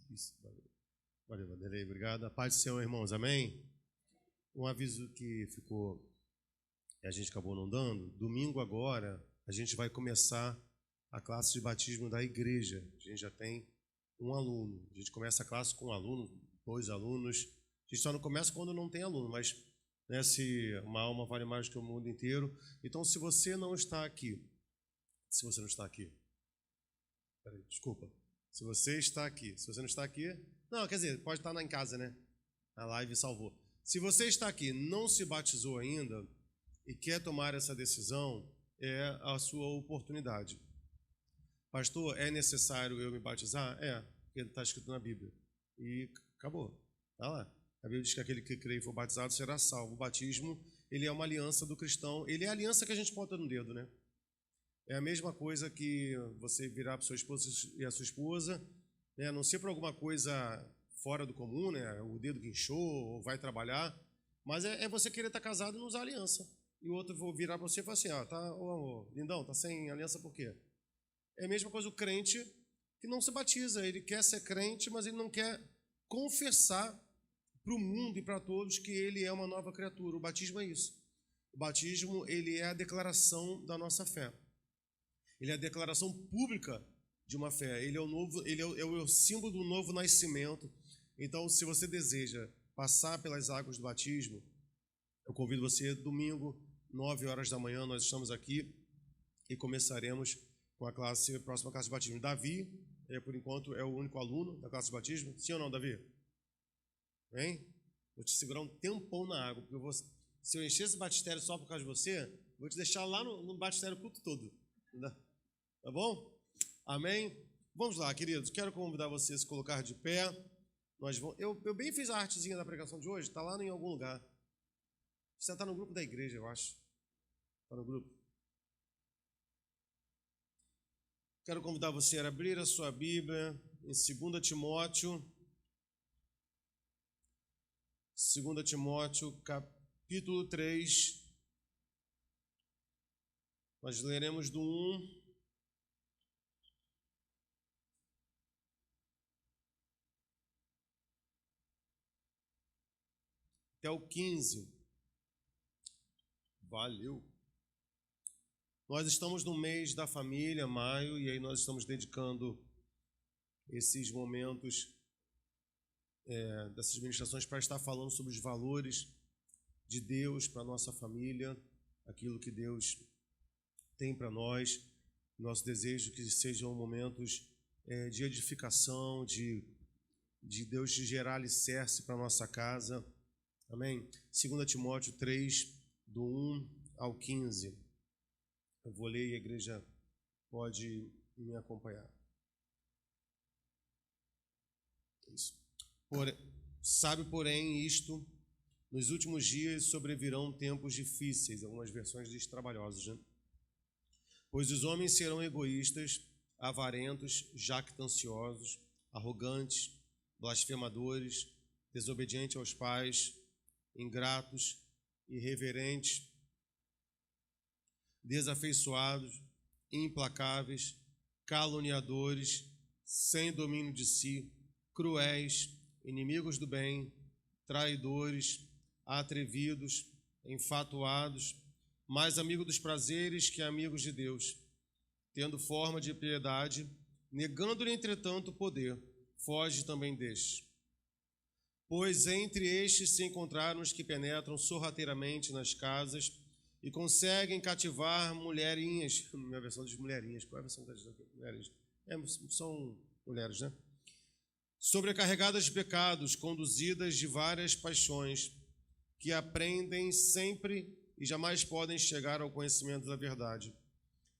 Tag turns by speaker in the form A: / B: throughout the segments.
A: Isso, valeu, Vanderlei, obrigado. A paz do Senhor, irmãos, amém? Um aviso que ficou, a gente acabou não dando, domingo agora, a gente vai começar a classe de batismo da igreja. A gente já tem um aluno, a gente começa a classe com um aluno, 2 alunos, a gente só não começa quando não tem aluno, mas né, se uma alma vale mais que o mundo inteiro. Então, se você não está aqui, peraí, desculpa, se você está aqui, se você não está aqui, não, quer dizer, pode estar em casa, né? A live salvou. Se você está aqui, não se batizou ainda e quer tomar essa decisão, é a sua oportunidade. Pastor, é necessário eu me batizar? É, porque está escrito na Bíblia. E acabou, está lá. A Bíblia diz que aquele que crê e for batizado será salvo. O batismo, ele é uma aliança do cristão, ele é a aliança que a gente bota no dedo, né? É a mesma coisa que você virar para sua esposa e a sua esposa, né, a não ser por alguma coisa fora do comum, né, o dedo que inchou, ou vai trabalhar, mas é você querer estar casado e não usar aliança. E o outro vou virar para você e falar assim, lindão, tá sem aliança por quê? É a mesma coisa o crente que não se batiza, ele quer ser crente, mas ele não quer confessar para o mundo e para todos que ele é uma nova criatura. O batismo é isso. O batismo, ele é a declaração da nossa fé. Ele é a declaração pública de uma fé. Ele é o símbolo do novo nascimento. Então, se você deseja passar pelas águas do batismo, eu convido você, domingo, 9 horas da manhã, nós estamos aqui e começaremos com a próxima classe de batismo. Davi, por enquanto, é o único aluno da classe de batismo. Sim ou não, Davi? Hein? Vou te segurar um tempão na água, porque se eu encher esse batistério só por causa de você, vou te deixar lá no batistério o culto todo. Tá bom? Amém? Vamos lá, queridos. Quero convidar você a se colocar de pé. Eu bem fiz a artezinha da pregação de hoje. Está lá em algum lugar. Você está no grupo da igreja, eu acho. Está no grupo. Quero convidar você a abrir a sua Bíblia em 2 Timóteo. 2 Timóteo, capítulo 3. Nós leremos do 1 até o 15. Valeu! Nós estamos no mês da família, maio, e aí nós estamos dedicando esses momentos dessas ministrações para estar falando sobre os valores de Deus para a nossa família, aquilo que Deus tem para nós. Nosso desejo que sejam momentos de edificação, de Deus gerar alicerce para a nossa casa. Amém? 2 Timóteo 3, do 1 ao 15. Eu vou ler e a igreja pode me acompanhar. Isso. Sabe, porém, isto, nos últimos dias sobrevirão tempos difíceis, algumas versões diz trabalhosos, né? Pois os homens serão egoístas, avarentos, jactanciosos, arrogantes, blasfemadores, desobedientes aos pais, ingratos, irreverentes, desafeiçoados, implacáveis, caluniadores, sem domínio de si, cruéis, inimigos do bem, traidores, atrevidos, enfatuados, mais amigos dos prazeres que amigos de Deus, tendo forma de piedade, negando-lhe, entretanto, o poder, foge também destes. Pois entre estes se encontraram os que penetram sorrateiramente nas casas e conseguem cativar mulherinhas. Minha versão diz mulherinhas. Qual é a versão que está dizendo aqui? Mulheres. São mulheres, né? Sobrecarregadas de pecados, conduzidas de várias paixões, que aprendem sempre e jamais podem chegar ao conhecimento da verdade.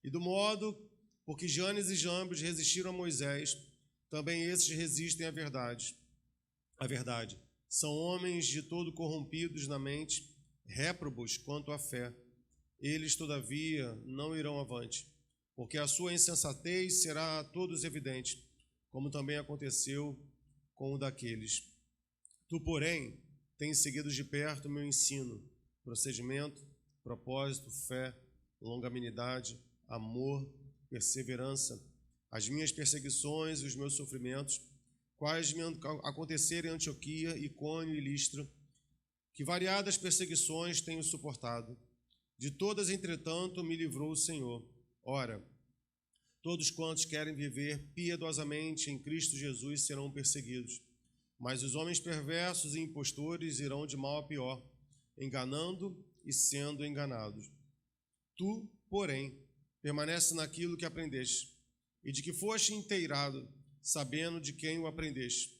A: E do modo porque Janes e Jambres resistiram a Moisés, também esses resistem à verdade. A verdade. São homens de todo corrompidos na mente, réprobos quanto à fé. Eles, todavia, não irão avante, porque a sua insensatez será a todos evidente, como também aconteceu com o daqueles. Tu, porém, tens seguido de perto o meu ensino, procedimento, propósito, fé, longanimidade, amor, perseverança, as minhas perseguições e os meus sofrimentos, quais me aconteceram em Antioquia, Icônio e Listra, que variadas perseguições tenho suportado. De todas, entretanto, me livrou o Senhor. Ora, todos quantos querem viver piedosamente em Cristo Jesus serão perseguidos, mas os homens perversos e impostores irão de mal a pior, enganando e sendo enganados. Tu, porém, permanece naquilo que aprendeste, e de que foste inteirado, sabendo de quem o aprendeste,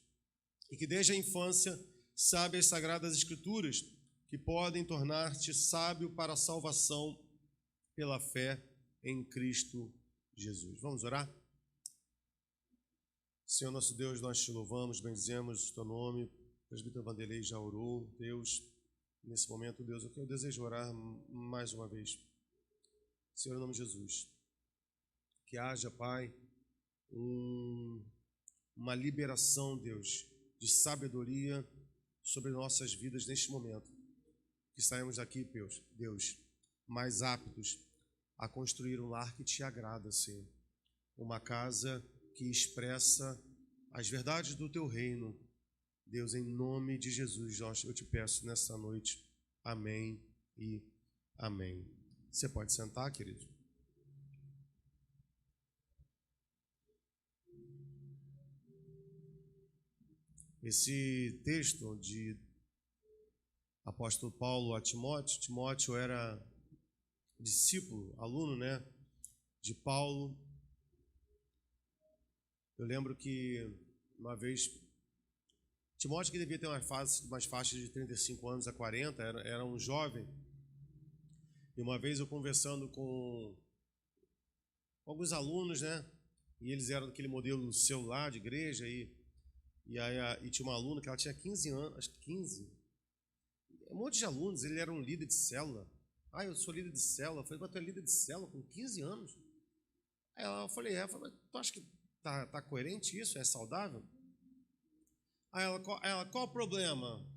A: e que desde a infância sabe as sagradas Escrituras, que podem tornar-te sábio para a salvação pela fé em Cristo Jesus. Vamos orar? Senhor nosso Deus, nós te louvamos, bendizemos o teu nome. O presbítero Vanderlei já orou. Deus, nesse momento, Deus, eu desejo orar mais uma vez. Senhor, em nome de Jesus, que haja, Pai, uma liberação, Deus, de sabedoria sobre nossas vidas neste momento. Que saímos daqui, Deus, mais aptos a construir um lar que te agrada, Senhor. Uma casa que expressa as verdades do teu reino. Deus, em nome de Jesus, eu te peço nessa noite. Amém e amém. Você pode sentar, querido? Esse texto de apóstolo Paulo a Timóteo, Timóteo era discípulo, aluno, né, de Paulo. Eu lembro que uma vez, Timóteo, que devia ter umas faixas de 35 anos a 40, era um jovem, e uma vez eu conversando com alguns alunos, né, e eles eram daquele modelo celular de igreja, e tinha uma aluna que ela tinha 15 anos, acho que 15, um monte de alunos, ele era um líder de célula. Eu sou líder de célula. Eu falei, mas tu é líder de célula com 15 anos? Aí eu falei, mas tu acha que tá coerente isso? É saudável? Aí ela, qual o problema?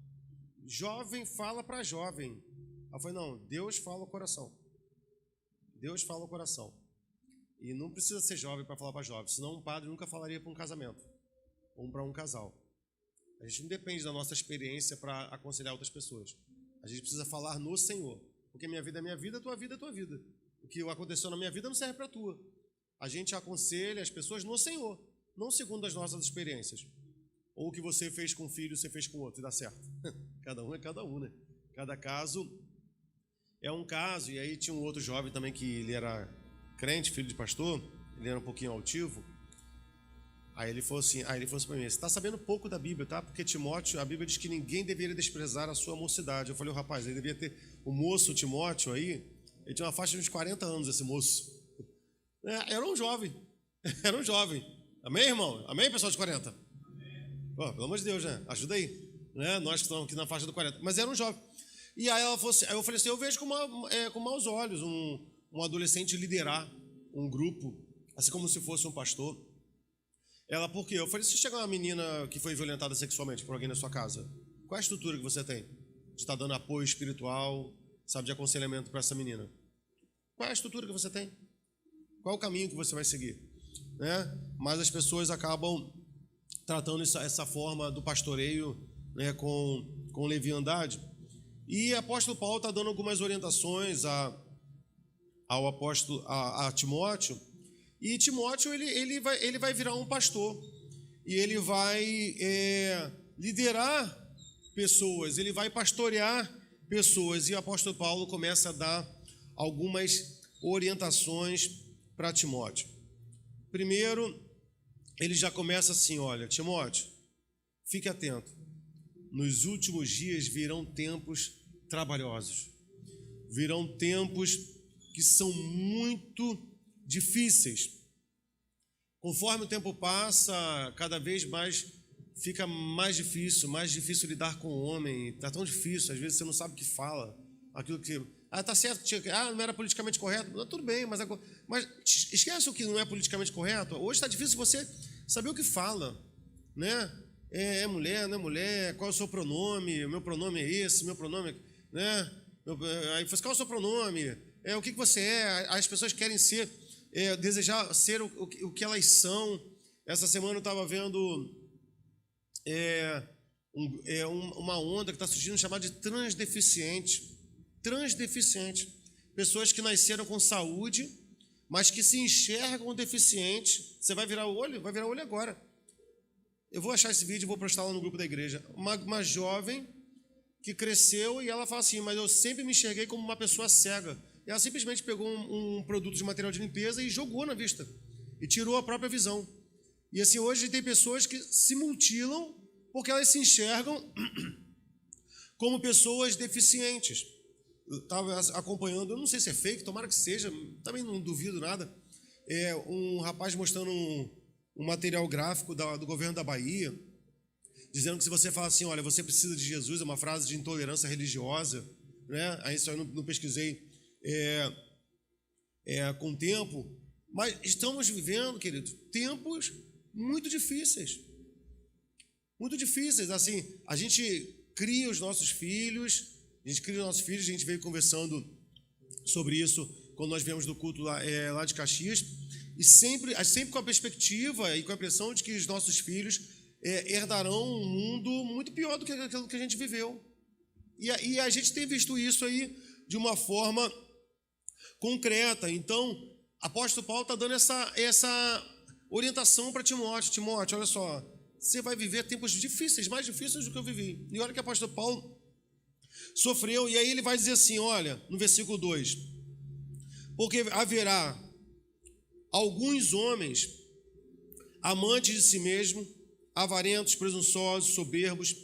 A: Jovem fala para jovem. Eu falei, não, Deus fala o coração. Deus fala o coração. E não precisa ser jovem para falar para jovem, senão um padre nunca falaria para um casamento ou para um casal. A gente não depende da nossa experiência para aconselhar outras pessoas. A gente precisa falar no Senhor. Porque minha vida é minha vida, tua vida é tua vida. O que aconteceu na minha vida não serve para a tua. A gente aconselha as pessoas no Senhor, não segundo as nossas experiências. Ou o que você fez com um filho, você fez com outro, e dá certo. Cada um é cada um, né? Cada caso é um caso. E aí tinha um outro jovem também que ele era crente, filho de pastor, ele era um pouquinho altivo. Aí ele falou assim para mim, você está sabendo pouco da Bíblia, tá? Porque Timóteo, a Bíblia diz que ninguém deveria desprezar a sua mocidade. Eu falei, o rapaz, ele devia ter, o moço Timóteo aí, ele tinha uma faixa de uns 40 anos, esse moço. Era um jovem, era um jovem. Amém, irmão? Amém, pessoal de 40? Pô, pelo amor de Deus, né? Ajuda aí, né? Nós que estamos aqui na faixa do 40. Mas era um jovem. E aí ela falou assim, aí eu falei assim, eu vejo com maus olhos um adolescente liderar um grupo, assim como se fosse um pastor. Ela, por quê? Eu falei, se chegar uma menina que foi violentada sexualmente por alguém na sua casa, qual é a estrutura que você tem? De estar dando apoio espiritual, sabe, de aconselhamento para essa menina? Qual é a estrutura que você tem? Qual é o caminho que você vai seguir? Né? Mas as pessoas acabam tratando essa forma do pastoreio, né, com leviandade. E o apóstolo Paulo está dando algumas orientações ao apóstolo a Timóteo. E Timóteo ele vai virar um pastor e ele vai liderar pessoas, ele vai pastorear pessoas. E o apóstolo Paulo começa a dar algumas orientações para Timóteo. Primeiro, ele já começa assim, olha, Timóteo, fique atento, nos últimos dias virão tempos trabalhosos, virão tempos que são muito difíceis. Conforme o tempo passa, cada vez mais fica mais difícil lidar com o homem. Está tão difícil, às vezes você não sabe o que fala, aquilo que tá certo, não era politicamente correto, não, tudo bem, mas esquece o que não é politicamente correto. Hoje está difícil você saber o que fala, né? É mulher, não é mulher, qual é o seu pronome? Meu pronome é esse, meu pronome, né? Aí você, qual é o seu pronome? O que você é? As pessoas querem ser, desejar ser o que elas são. Essa semana eu estava vendo uma onda que está surgindo chamada de transdeficiente. Transdeficiente. Pessoas que nasceram com saúde, mas que se enxergam deficientes. Você vai virar o olho? Vai virar o olho agora. Eu vou achar esse vídeo e vou postar lá no grupo da igreja. Uma jovem que cresceu e ela fala assim, mas eu sempre me enxerguei como uma pessoa cega. E ela simplesmente pegou um produto de material de limpeza e jogou na vista. E tirou a própria visão. E assim, hoje tem pessoas que se mutilam porque elas se enxergam como pessoas deficientes. Eu estava acompanhando, eu não sei se é fake, tomara que seja, também não duvido nada, um rapaz mostrando um material gráfico do governo da Bahia, dizendo que se você fala assim, olha, você precisa de Jesus, é uma frase de intolerância religiosa, né? Aí isso eu não pesquisei com o tempo, mas estamos vivendo, querido, tempos muito difíceis, assim, a gente cria os nossos filhos, a gente veio conversando sobre isso quando nós viemos do culto lá de Caxias, e sempre com a perspectiva e com a impressão de que os nossos filhos herdarão um mundo muito pior do que aquilo que a gente viveu. E a gente tem visto isso aí de uma forma concreta. Então, apóstolo Paulo está dando essa orientação para Timóteo. Timóteo, olha só, você vai viver tempos difíceis, mais difíceis do que eu vivi. E olha que o apóstolo Paulo sofreu, e aí ele vai dizer assim, olha, no versículo 2, porque haverá alguns homens amantes de si mesmo, avarentos, presunçosos, soberbos,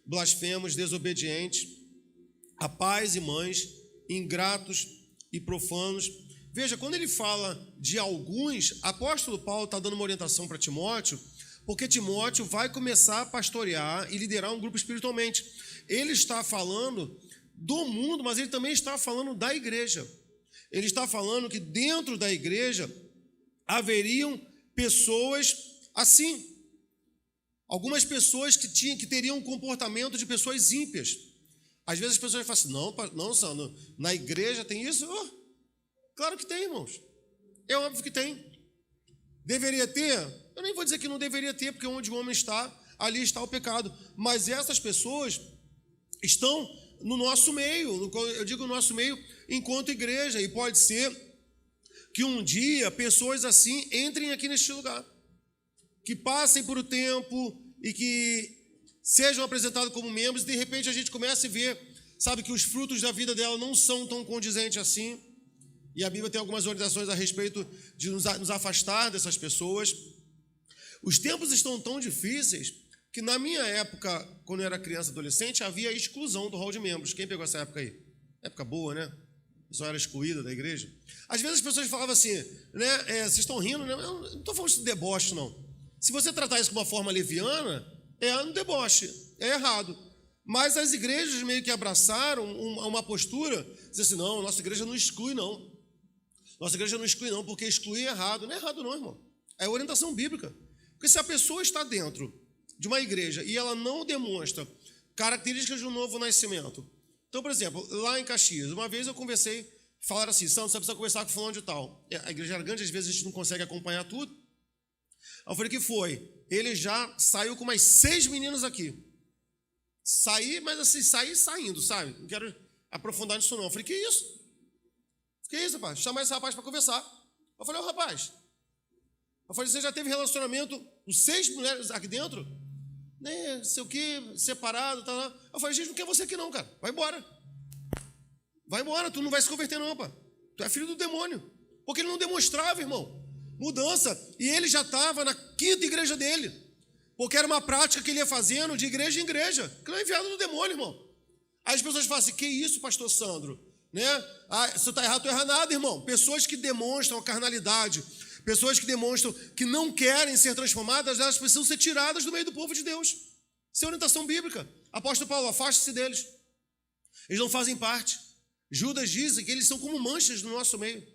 A: blasfemos, desobedientes, a pais e mães, ingratos e profanos. Veja, quando ele fala de alguns, apóstolo Paulo está dando uma orientação para Timóteo, porque Timóteo vai começar a pastorear e liderar um grupo espiritualmente. Ele está falando do mundo, mas ele também está falando da igreja. Ele está falando que dentro da igreja haveriam pessoas assim. Algumas pessoas que teriam um comportamento de pessoas ímpias. Às vezes as pessoas falam assim, não, Sandro, na igreja tem isso? Oh, claro que tem, irmãos. É óbvio que tem. Deveria ter? Eu nem vou dizer que não deveria ter, porque onde o homem está, ali está o pecado. Mas essas pessoas estão no nosso meio, eu digo no nosso meio enquanto igreja, e pode ser que um dia pessoas assim entrem aqui neste lugar, que passem por o tempo e que sejam apresentados como membros, e de repente a gente começa a ver, sabe, que os frutos da vida dela não são tão condizentes assim, e a Bíblia tem algumas orientações a respeito de nos afastar dessas pessoas. Os tempos estão tão difíceis que na minha época, quando eu era criança e adolescente, havia exclusão do rol de membros. Quem pegou essa época aí? Época boa, né? A pessoa era excluída da igreja. Às vezes as pessoas falavam assim, né? Vocês estão rindo, né? Eu não estou falando de deboche, não. Se você tratar isso de uma forma leviana, é um deboche, é errado. Mas as igrejas meio que abraçaram uma postura, dizer assim, não, nossa igreja não exclui, não. Nossa igreja não exclui, não, porque excluir é errado. Não é errado, não, irmão. É orientação bíblica. Porque se a pessoa está dentro de uma igreja e ela não demonstra características de um novo nascimento. Então, por exemplo, lá em Caxias, uma vez eu conversei, falaram assim, Santo, você precisa conversar com fulano de tal. A igreja era grande, às vezes a gente não consegue acompanhar tudo. Aí eu falei, que foi? Ele já saiu com mais 6 meninas aqui. Saí, mas assim, saí saindo, sabe? Não quero aprofundar nisso não. Eu falei, que isso? Que isso, rapaz? Chamar esse rapaz para conversar. Eu falei, ô rapaz, eu falei, você já teve relacionamento com 6 mulheres aqui dentro? Né, sei o quê, separado, tá lá. Eu falei, gente, não quer você aqui não, cara. Vai embora. Vai embora, tu não vai se converter não, pá. Tu é filho do demônio. Porque ele não demonstrava, irmão, mudança. E ele já estava na 5ª igreja dele. Porque era uma prática que ele ia fazendo de igreja em igreja. Que não é enviado do demônio, irmão. Aí as pessoas falam assim, que isso, pastor Sandro? Né? Ah, se eu está errado, tu erra nada, irmão. Pessoas que demonstram a carnalidade, pessoas que demonstram que não querem ser transformadas, elas precisam ser tiradas do meio do povo de Deus. Isso é orientação bíblica. Apóstolo Paulo, afaste-se deles. Eles não fazem parte. Judas diz que eles são como manchas no nosso meio.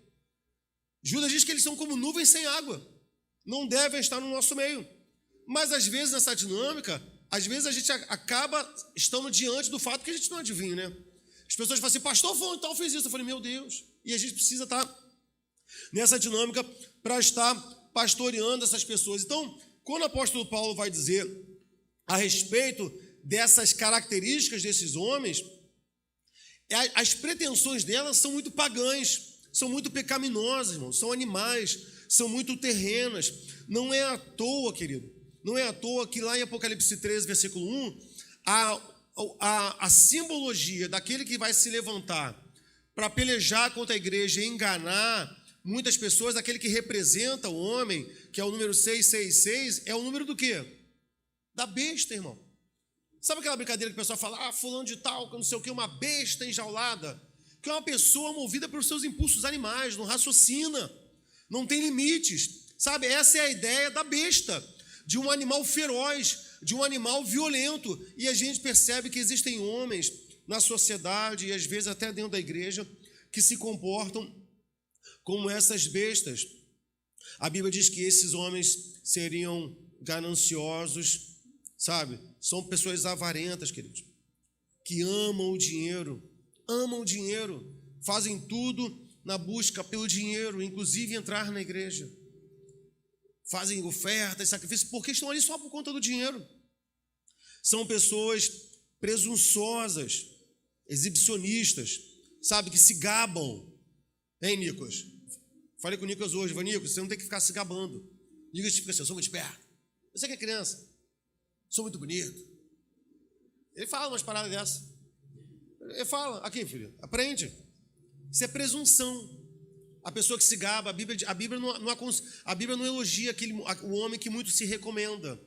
A: Judas diz que eles são como nuvens sem água. Não devem estar no nosso meio. Mas às vezes nessa dinâmica, às vezes a gente acaba estando diante do fato que a gente não adivinha, né? As pessoas falam assim, pastor, fulano e tal fez isso. Eu falei, meu Deus. E a gente precisa estar nessa dinâmica para estar pastoreando essas pessoas. Então, quando o apóstolo Paulo vai dizer a respeito dessas características desses homens, as pretensões delas são muito pagãs, são muito pecaminosas, irmão, são animais, são muito terrenas. Não é à toa, querido, não é à toa que lá em Apocalipse 13, versículo 1, a simbologia daquele que vai se levantar para pelejar contra a igreja e enganar muitas pessoas, aquele que representa o homem, que é o número 666, é o número do quê? Da besta, irmão. Sabe aquela brincadeira que o pessoal fala, fulano de tal, que não sei o quê, uma besta enjaulada? Que é uma pessoa movida pelos seus impulsos animais, não raciocina, não tem limites, sabe? Essa é a ideia da besta, de um animal feroz, de um animal violento. E a gente percebe que existem homens na sociedade, e às vezes até dentro da igreja, que se comportam como essas bestas. A Bíblia diz que esses homens seriam gananciosos, sabe? São pessoas avarentas, queridos, que amam o dinheiro, fazem tudo na busca pelo dinheiro, inclusive entrar na igreja. Fazem ofertas, sacrifícios, porque estão ali só por conta do dinheiro. São pessoas presunçosas, exibicionistas, sabe, que se gabam. Hein, Nicolas? Falei com o Nicolas hoje, Nicolas, você não tem que ficar se gabando. Nicolas fica assim, eu sou muito esperto. Você que é criança, sou muito bonito. Ele fala umas paradas dessas. Ele fala, aqui, filho, aprende. Isso é presunção. A pessoa que se gaba, a Bíblia não elogia o homem que muito se recomenda.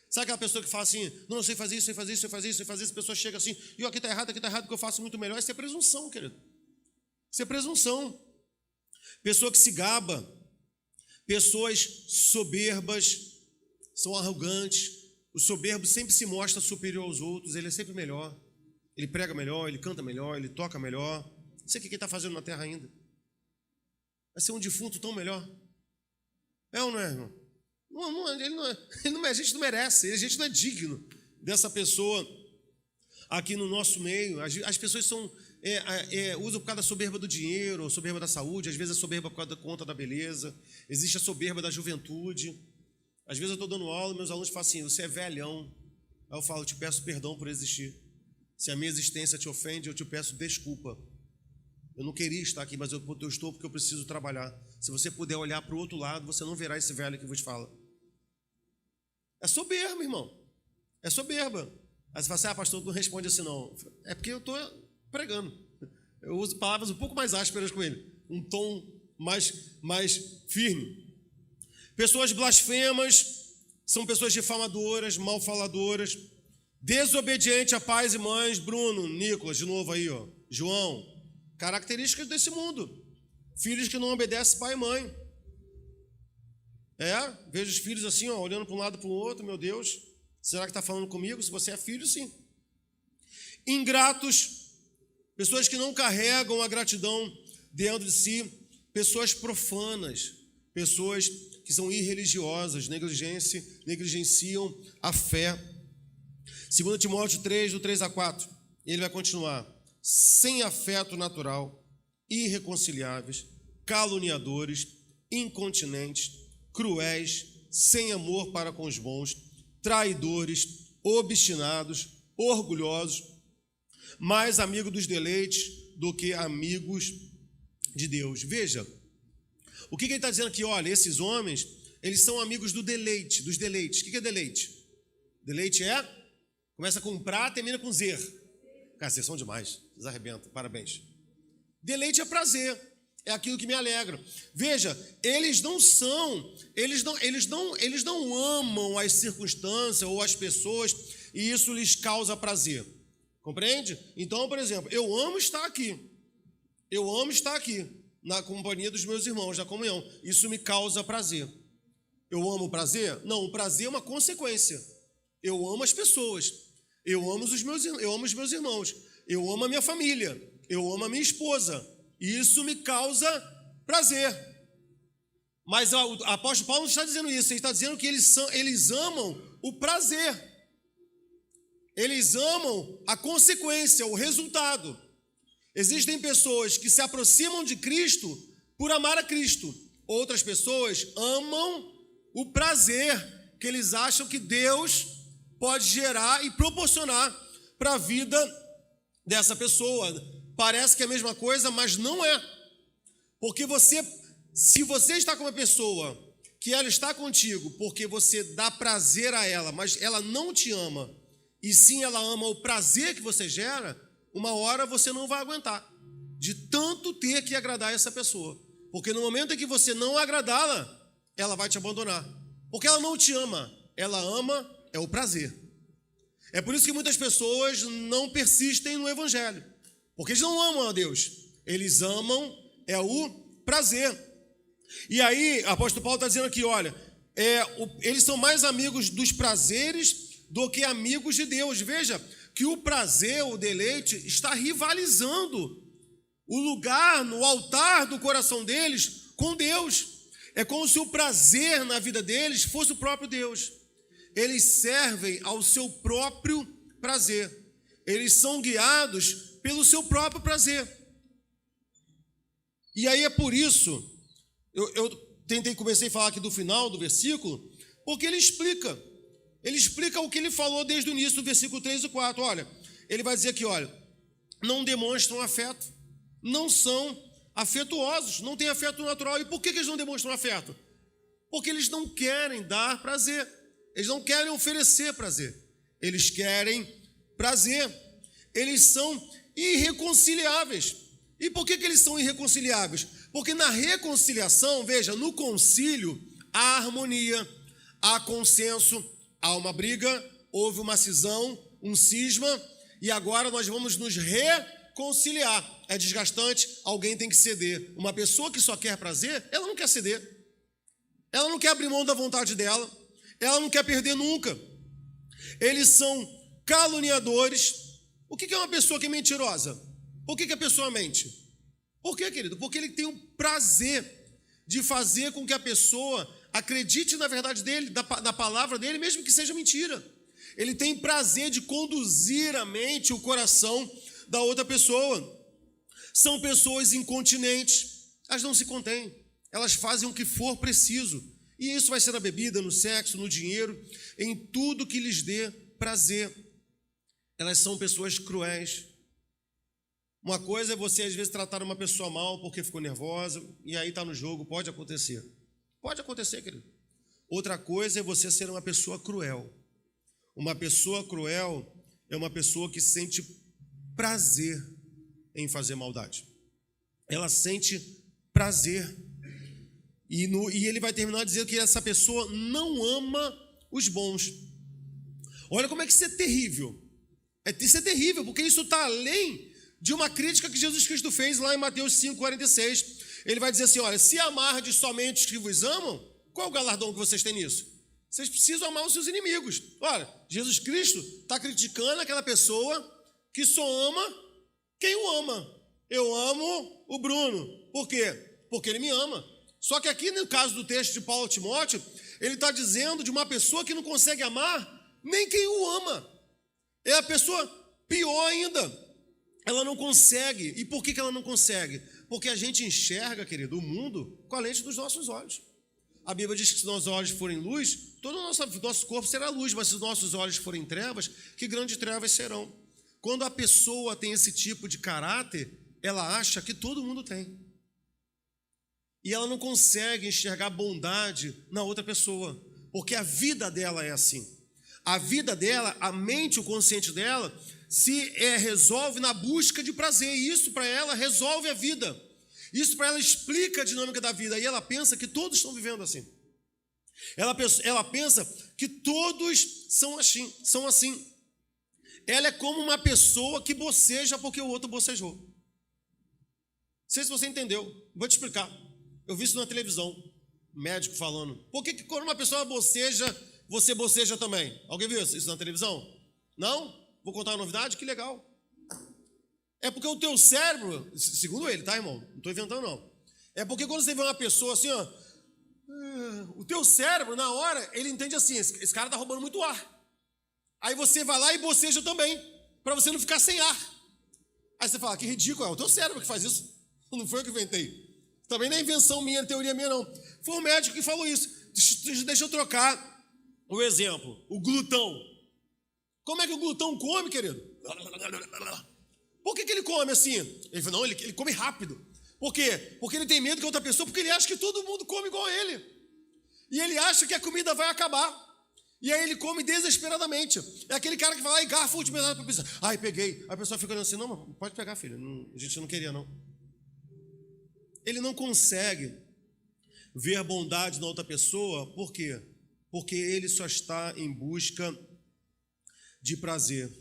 A: Sabe aquela pessoa que fala assim, não, eu sei fazer isso, sei fazer isso, sei fazer isso, sei fazer isso, a pessoa chega assim, e aqui está errado, porque eu faço muito melhor. Isso é presunção, querido. Isso é presunção. Pessoa que se gaba, pessoas soberbas, são arrogantes. O soberbo sempre se mostra superior aos outros, ele é sempre melhor. Ele prega melhor, ele canta melhor, ele toca melhor. Não sei o que ele está fazendo na terra ainda. Vai ser um defunto tão melhor. É ou não é, irmão? A gente não merece, a gente não é digno dessa pessoa aqui no nosso meio. As pessoas usam por causa da soberba do dinheiro, soberba da saúde, às vezes a soberba por causa da conta da beleza, existe a soberba da juventude. Às vezes eu estou dando aula e meus alunos falam assim, você é velhão. Aí eu falo, eu te peço perdão por existir. Se a minha existência te ofende, eu te peço desculpa. Eu não queria estar aqui, mas eu estou porque eu preciso trabalhar. Se você puder olhar para o outro lado, você não verá esse velho que vos fala. É soberba, irmão. É soberba. Aí você fala assim, pastor, não responde assim não. É porque eu estou pregando. Eu uso palavras um pouco mais ásperas com ele. Um tom mais firme. Pessoas blasfemas, são pessoas difamadoras, malfaladoras, desobedientes a pais e mães. Bruno, Nicolas, de novo aí, ó. João. Características desse mundo. Filhos que não obedecem pai e mãe. Vejo os filhos assim, ó, olhando para um lado e para o outro, meu Deus, será que está falando comigo? Se você é filho, sim. Ingratos, pessoas que não carregam a gratidão dentro de si, pessoas profanas, pessoas que são irreligiosas, negligenciam a fé. 2 Timóteo 3, do 3 a 4, ele vai continuar. Sem afeto natural, irreconciliáveis, caluniadores, incontinentes, cruéis, sem amor para com os bons, traidores, obstinados, orgulhosos, mais amigos dos deleites do que amigos de Deus. Veja, o que ele está dizendo aqui? Olha, esses homens, eles são amigos do deleite, dos deleites. O que é deleite? Deleite começa com prá, termina com zer. Cara, vocês são demais, vocês arrebentam, parabéns. Deleite é prazer, é aquilo que me alegra. Veja, eles não amam as circunstâncias ou as pessoas e isso lhes causa prazer. Compreende? Então, por exemplo, eu amo estar aqui na companhia dos meus irmãos, na comunhão. Isso me causa prazer. Eu amo o prazer? Não, o prazer é uma consequência. Eu amo as pessoas. Eu amo os meus irmãos. Eu amo a minha família. Eu amo a minha esposa. Isso me causa prazer. Mas o apóstolo Paulo não está dizendo isso. Ele está dizendo que eles amam o prazer. Eles amam a consequência, o resultado. Existem pessoas que se aproximam de Cristo por amar a Cristo. Outras pessoas amam o prazer que eles acham que Deus pode gerar e proporcionar para a vida dessa pessoa. Parece que é a mesma coisa, mas não é. Porque se você está com uma pessoa que ela está contigo porque você dá prazer a ela, mas ela não te ama, e sim ela ama o prazer que você gera, uma hora você não vai aguentar de tanto ter que agradar essa pessoa. Porque no momento em que você não agradá-la, ela vai te abandonar. Porque ela não te ama, ela ama é o prazer. É por isso que muitas pessoas não persistem no evangelho. Porque eles não amam a Deus, eles amam é o prazer. E aí, o apóstolo Paulo está dizendo aqui, olha, eles são mais amigos dos prazeres do que amigos de Deus. Veja que o prazer, o deleite, está rivalizando o lugar no altar do coração deles com Deus. É como se o prazer na vida deles fosse o próprio Deus. Eles servem ao seu próprio prazer. Eles são guiados pelo seu próprio prazer. E aí é por isso, comecei a falar aqui do final do versículo, porque ele explica o que ele falou desde o início do versículo 3 e 4. Olha, ele vai dizer aqui, olha, não demonstram afeto, não são afetuosos, não têm afeto natural. E por que eles não demonstram afeto? Porque eles não querem dar prazer, eles não querem oferecer prazer, eles querem prazer, eles são irreconciliáveis. E por que eles são irreconciliáveis? Porque na reconciliação, veja, no concílio, há harmonia, há consenso, há uma briga, houve uma cisão, um cisma, e agora nós vamos nos reconciliar. É desgastante, alguém tem que ceder. Uma pessoa que só quer prazer, ela não quer ceder. Ela não quer abrir mão da vontade dela, ela não quer perder nunca. Eles são caluniadores. O que é uma pessoa que é mentirosa? Por que a pessoa mente? Por quê, querido? Porque ele tem o prazer de fazer com que a pessoa acredite na verdade dele, na palavra dele, mesmo que seja mentira. Ele tem prazer de conduzir a mente, o coração da outra pessoa. São pessoas incontinentes, elas não se contêm, elas fazem o que for preciso. E isso vai ser na bebida, no sexo, no dinheiro, em tudo que lhes dê prazer. Elas são pessoas cruéis. Uma coisa é você, às vezes, tratar uma pessoa mal porque ficou nervosa, e aí está no jogo, pode acontecer. Pode acontecer, querido. Outra coisa é você ser uma pessoa cruel. Uma pessoa cruel é uma pessoa que sente prazer em fazer maldade. Ela sente prazer. E ele vai terminar dizendo que essa pessoa não ama os bons. Olha como é que isso é terrível. Isso é terrível, porque isso está além de uma crítica que Jesus Cristo fez lá em Mateus 5,46. Ele vai dizer assim, olha, se amardes somente os que vos amam, qual é o galardão que vocês têm nisso? Vocês precisam amar os seus inimigos. Olha, Jesus Cristo está criticando aquela pessoa que só ama quem o ama. Eu amo o Bruno. Por quê? Porque ele me ama. Só que aqui no caso do texto de Paulo a Timóteo, ele está dizendo de uma pessoa que não consegue amar nem quem o ama. É a pessoa pior ainda. Ela não consegue. E por que ela não consegue? Porque a gente enxerga, querido, o mundo com a lente dos nossos olhos. A Bíblia diz que se nossos olhos forem luz, todo o nosso corpo será luz, mas se os nossos olhos forem trevas, que grandes trevas serão. Quando a pessoa tem esse tipo de caráter, ela acha que todo mundo tem. E ela não consegue enxergar bondade na outra pessoa, porque a vida dela é assim. A vida dela, a mente, o consciente dela, resolve na busca de prazer, e isso para ela resolve a vida. Isso para ela explica a dinâmica da vida, e ela pensa que todos estão vivendo assim. Ela pensa que todos são assim. Ela é como uma pessoa que boceja porque o outro bocejou. Não sei se você entendeu, vou te explicar. Eu vi isso na televisão, médico falando. Por que quando uma pessoa boceja, você boceja também? Alguém viu isso na televisão? Não? Vou contar uma novidade? Que legal. É porque o teu cérebro, segundo ele, tá, irmão? Não estou inventando, não. É porque quando você vê uma pessoa assim, ó, o teu cérebro, na hora, ele entende assim, esse cara está roubando muito ar. Aí você vai lá e boceja também, para você não ficar sem ar. Aí você fala, que ridículo, é o teu cérebro que faz isso. Não foi eu que inventei. Também não é invenção minha, teoria minha, não. Foi um médico que falou isso. Deixa eu trocar o exemplo. O glutão. Como é que o glutão come, querido? Por que ele come assim? Ele falou, não, ele come rápido. Por quê? Porque ele tem medo que outra pessoa, porque ele acha que todo mundo come igual a ele. E ele acha que a comida vai acabar. E aí ele come desesperadamente. É aquele cara que vai lá e garfa o último pedaço para pensar. Ai, peguei. Aí a pessoa fica olhando assim, não, mas pode pegar, filho. Não, a gente não queria, não. Ele não consegue ver bondade na outra pessoa. Por quê? Porque ele só está em busca de prazer.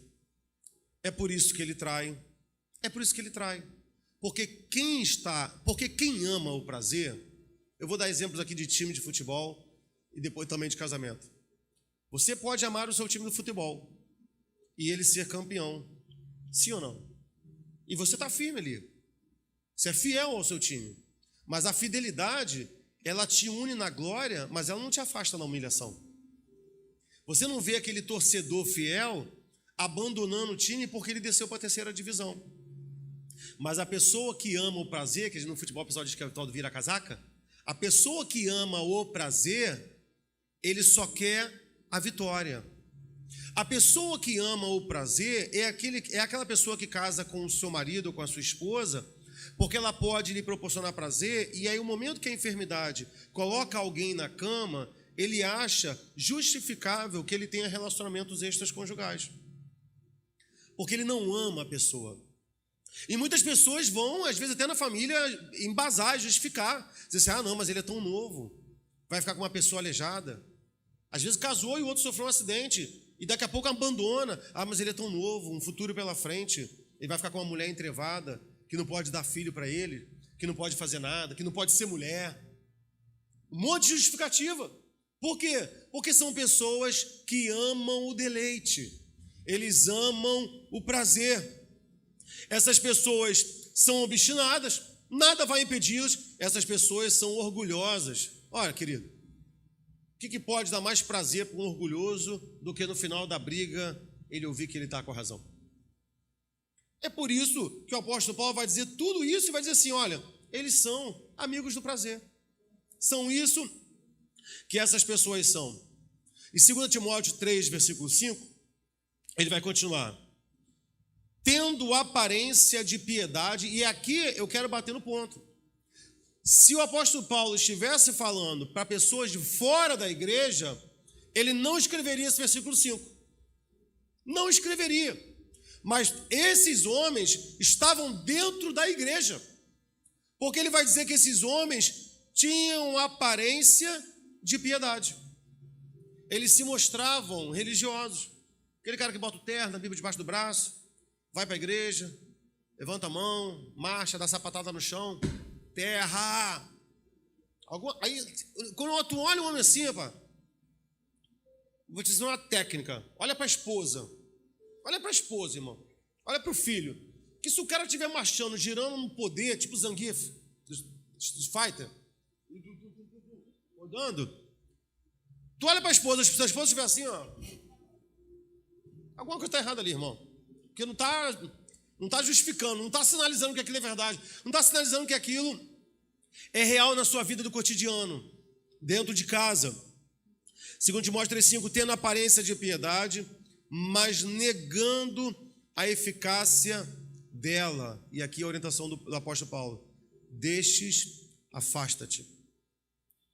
A: É por isso que ele trai. É por isso que ele trai. Porque quem ama o prazer, eu vou dar exemplos aqui de time de futebol e depois também de casamento. Você pode amar o seu time de futebol e ele ser campeão, sim ou não? E você está firme ali. Você é fiel ao seu time. Mas a fidelidade, ela te une na glória, mas ela não te afasta na humilhação. Você não vê aquele torcedor fiel abandonando o time porque ele desceu para a terceira divisão. Mas a pessoa que ama o prazer, que no futebol o pessoal diz que é o tal do vira-casaca, a pessoa que ama o prazer, ele só quer a vitória. A pessoa que ama o prazer é aquela pessoa que casa com o seu marido ou com a sua esposa, porque ela pode lhe proporcionar prazer, e aí o momento que a enfermidade coloca alguém na cama, ele acha justificável que ele tenha relacionamentos extraconjugais. Porque ele não ama a pessoa. E muitas pessoas vão, às vezes até na família, embasar, justificar. Dizer assim, não, mas ele é tão novo, vai ficar com uma pessoa aleijada. Às vezes casou e o outro sofreu um acidente, e daqui a pouco abandona. Mas ele é tão novo, um futuro pela frente, ele vai ficar com uma mulher entrevada, que não pode dar filho para ele, que não pode fazer nada, que não pode ser mulher. Um monte de justificativa. Por quê? Porque são pessoas que amam o deleite. Eles amam o prazer. Essas pessoas são obstinadas, nada vai impedi-las. Essas pessoas são orgulhosas. Olha, querido, o que pode dar mais prazer para um orgulhoso do que no final da briga ele ouvir que ele está com a razão? É por isso que o apóstolo Paulo vai dizer tudo isso e vai dizer assim, olha, eles são amigos do prazer. São isso que essas pessoas são. Em 2 Timóteo 3, versículo 5, ele vai continuar. Tendo aparência de piedade, e aqui eu quero bater no ponto. Se o apóstolo Paulo estivesse falando para pessoas de fora da igreja, ele não escreveria esse versículo 5. Não escreveria. Mas esses homens estavam dentro da igreja. Porque ele vai dizer que esses homens tinham aparência de piedade. Eles se mostravam religiosos. Aquele cara que bota o terno, a Bíblia debaixo do braço, vai para a igreja, levanta a mão, marcha, dá sapatada no chão, terra. Aí, quando tu olha um homem assim, rapaz, vou te dizer uma técnica. Olha para a esposa. Olha para a esposa, irmão. Olha para o filho. Que se o cara estiver marchando, girando no poder, tipo Zangief, dos Fighter, rodando, tu olha para a esposa, se a esposa estiver assim, ó, alguma coisa está errada ali, irmão. Porque não está justificando, não está sinalizando que aquilo é verdade, não está sinalizando que aquilo é real na sua vida do cotidiano, dentro de casa. 2 Timóteo 3,5, tendo aparência de piedade, mas negando a eficácia dela. E aqui a orientação do apóstolo Paulo. Destes, afasta-te.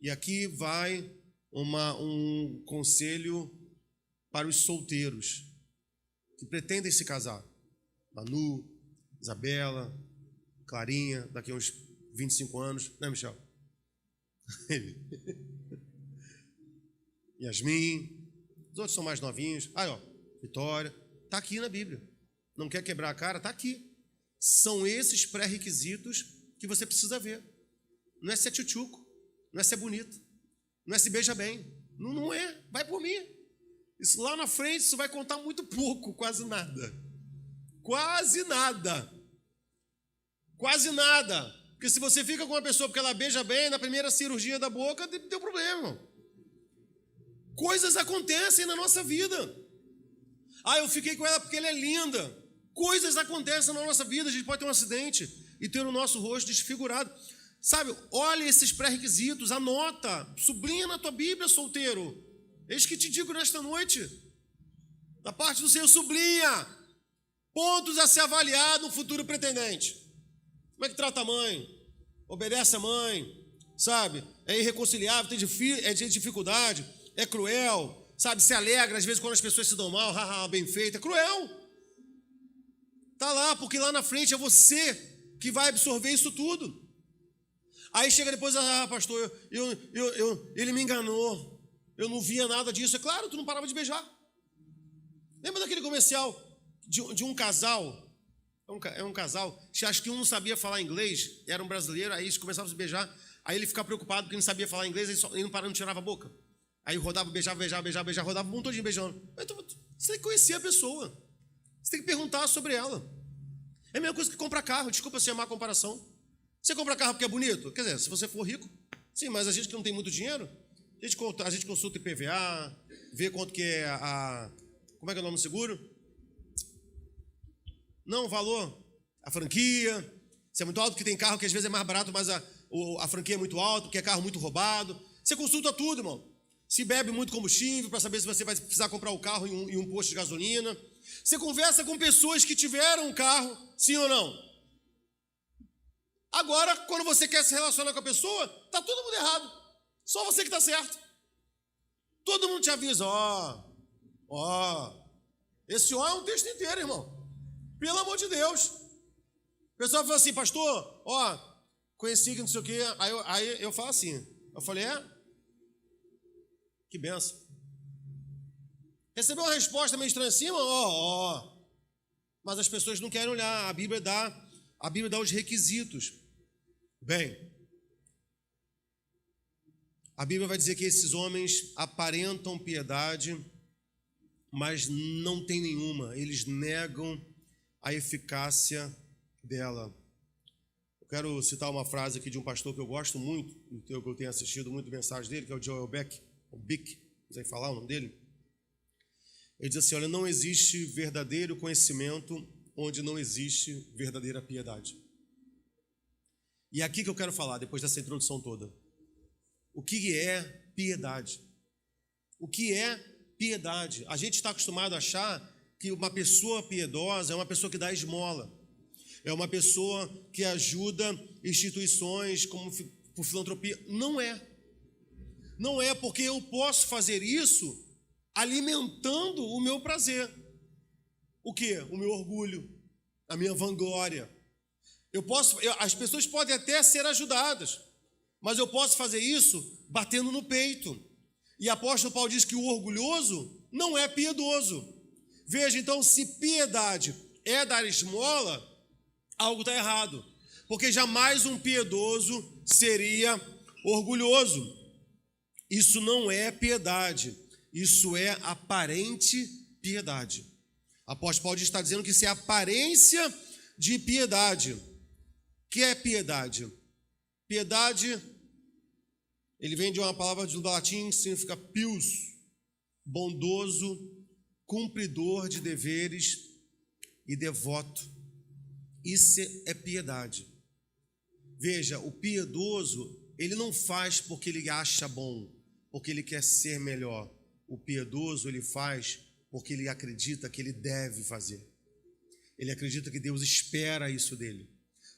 A: E aqui vai um conselho para os solteiros que pretendem se casar. Manu, Isabela, Clarinha, daqui a uns 25 anos, né, Michel? Yasmin, os outros são mais novinhos. Aí, ó, Vitória, está aqui na Bíblia. Não quer quebrar a cara? Está aqui. São esses pré-requisitos que você precisa ver. Não é ser tchutchuco, não é ser bonito, não é se beija bem. Não é, vai por mim. Isso lá na frente, isso vai contar muito pouco, quase nada. Quase nada. Quase nada. Porque se você fica com uma pessoa porque ela beija bem, na primeira cirurgia da boca, deu problema. Coisas acontecem na nossa vida. Eu fiquei com ela porque ela é linda. Coisas acontecem na nossa vida, a gente pode ter um acidente e ter o nosso rosto desfigurado. Sabe, olha esses pré-requisitos, anota, sublinha na tua Bíblia, solteiro. Eis que te digo nesta noite. Da parte do Senhor sublinha pontos a se avaliar no futuro pretendente. Como é que trata a mãe? Obedece a mãe, sabe? É irreconciliável, tem dificuldade, é cruel, sabe? Se alegra às vezes quando as pessoas se dão mal, haha, bem feito, é cruel. Tá lá, porque lá na frente é você que vai absorver isso tudo. Aí chega depois, pastor, ele me enganou, eu não via nada disso. É claro, tu não parava de beijar. Lembra daquele comercial de um casal? É um casal, acho que um não sabia falar inglês, era um brasileiro, aí eles começavam a se beijar, aí ele ficava preocupado porque não sabia falar inglês, ele não parava, não tirava a boca. Aí rodava, beijava, rodava um montão de beijando. Então, você tem que conhecer a pessoa, você tem que perguntar sobre ela. É a mesma coisa que comprar carro, desculpa se é má comparação. Você compra carro porque é bonito? Quer dizer, se você for rico, sim, mas a gente que não tem muito dinheiro, a gente consulta IPVA, vê quanto que é como é que é o nome do seguro? Não, o valor, a franquia, se é muito alto, que tem carro que às vezes é mais barato, mas a franquia é muito alta, porque é carro muito roubado. Você consulta tudo, irmão. Se bebe muito combustível, para saber se você vai precisar comprar o carro em um posto de gasolina. Você conversa com pessoas que tiveram um carro, sim ou não? Agora, quando você quer se relacionar com a pessoa, tá todo mundo errado. Só você que está certo. Todo mundo te avisa, esse é um texto inteiro, irmão. Pelo amor de Deus. O pessoal fala assim, pastor, conheci que não sei o quê. Aí eu falo assim, eu falei, que benção. Recebeu uma resposta meio estranha assim, mas as pessoas não querem olhar. A Bíblia dá os requisitos. Bem, a Bíblia vai dizer que esses homens aparentam piedade, mas não tem nenhuma. Eles negam a eficácia dela. Eu quero citar uma frase aqui de um pastor que eu gosto muito, que eu tenho assistido muito mensagem dele, que é o Joel Beck, não sei falar o nome dele. Ele diz assim, olha, não existe verdadeiro conhecimento onde não existe verdadeira piedade. E é aqui que eu quero falar, depois dessa introdução toda. O que é piedade? O que é piedade? A gente está acostumado a achar que uma pessoa piedosa é uma pessoa que dá esmola, é uma pessoa que ajuda instituições como por filantropia. Não é. Não é, porque eu posso fazer isso alimentando o meu prazer. O quê? O meu orgulho, a minha vanglória. As pessoas podem até ser ajudadas, mas eu posso fazer isso batendo no peito. E o apóstolo Paulo diz que o orgulhoso não é piedoso. Veja, então, se piedade é dar esmola, algo está errado. Porque jamais um piedoso seria orgulhoso. Isso não é piedade. Isso é aparente piedade. O apóstolo Paulo está dizendo que isso é aparência de piedade. O que é piedade? Piedade, ele vem de uma palavra do latim que significa pius, bondoso, cumpridor de deveres e devoto. Isso é piedade. Veja, o piedoso, ele não faz porque ele acha bom, porque ele quer ser melhor. O piedoso, ele faz porque ele acredita que ele deve fazer. Ele acredita que Deus espera isso dele.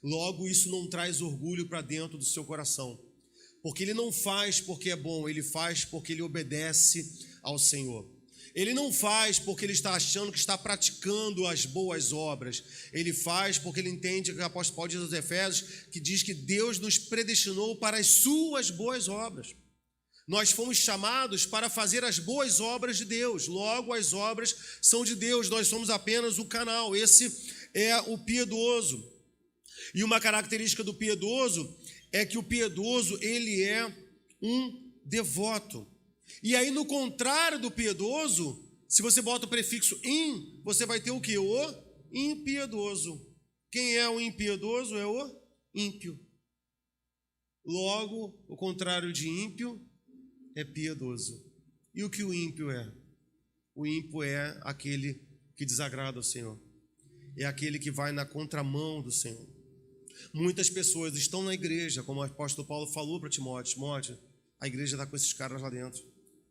A: Logo, isso não traz orgulho para dentro do seu coração. Porque ele não faz porque é bom, ele faz porque ele obedece ao Senhor. Ele não faz porque ele está achando que está praticando as boas obras. Ele faz porque ele entende que o apóstolo Paulo diz aos Efésios, que diz que Deus nos predestinou para as suas boas obras. Nós fomos chamados para fazer as boas obras de Deus. Logo, as obras são de Deus. Nós somos apenas o canal. Esse é o piedoso. E uma característica do piedoso é que o piedoso, ele é um devoto. E aí, no contrário do piedoso, se você bota o prefixo in, você vai ter o quê? O impiedoso. Quem é o impiedoso? É o ímpio. Logo, o contrário de ímpio é piedoso. E o que o ímpio é? O ímpio é aquele que desagrada ao Senhor. É aquele que vai na contramão do Senhor. Muitas pessoas estão na igreja, como o apóstolo Paulo falou para Timóteo. Timóteo, a igreja está com esses caras lá dentro,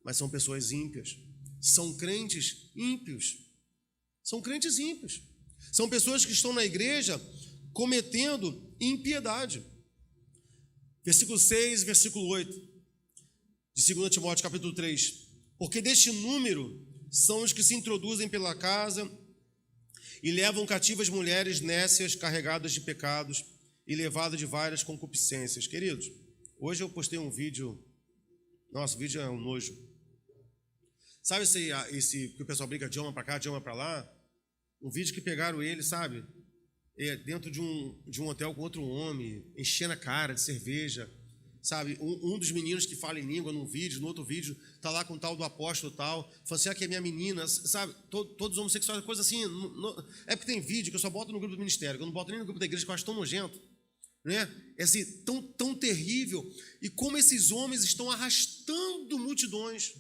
A: mas são pessoas ímpias. São crentes ímpios. São crentes ímpios. São pessoas que estão na igreja cometendo impiedade. Versículo 6 e versículo 8 de 2 Timóteo, capítulo 3. Porque deste número são os que se introduzem pela casa e levam cativas mulheres nécias, carregadas de pecados e levadas de várias concupiscências. Queridos, hoje eu postei um vídeo. Nossa, o vídeo é um nojo. Sabe esse que o pessoal brinca de uma para cá, de uma para lá? Um vídeo que pegaram ele, sabe? Dentro de um hotel com outro homem, enchendo a cara de cerveja, sabe? Um dos meninos que fala em língua num vídeo, no outro vídeo, tá lá com o tal do apóstolo tal, fala assim, que é minha menina, sabe? Todos homossexuais, coisa assim. É porque tem vídeo que eu só boto no grupo do ministério, que eu não boto nem no grupo da igreja, que eu acho tão nojento, né? É assim, tão terrível. E como esses homens estão arrastando multidões.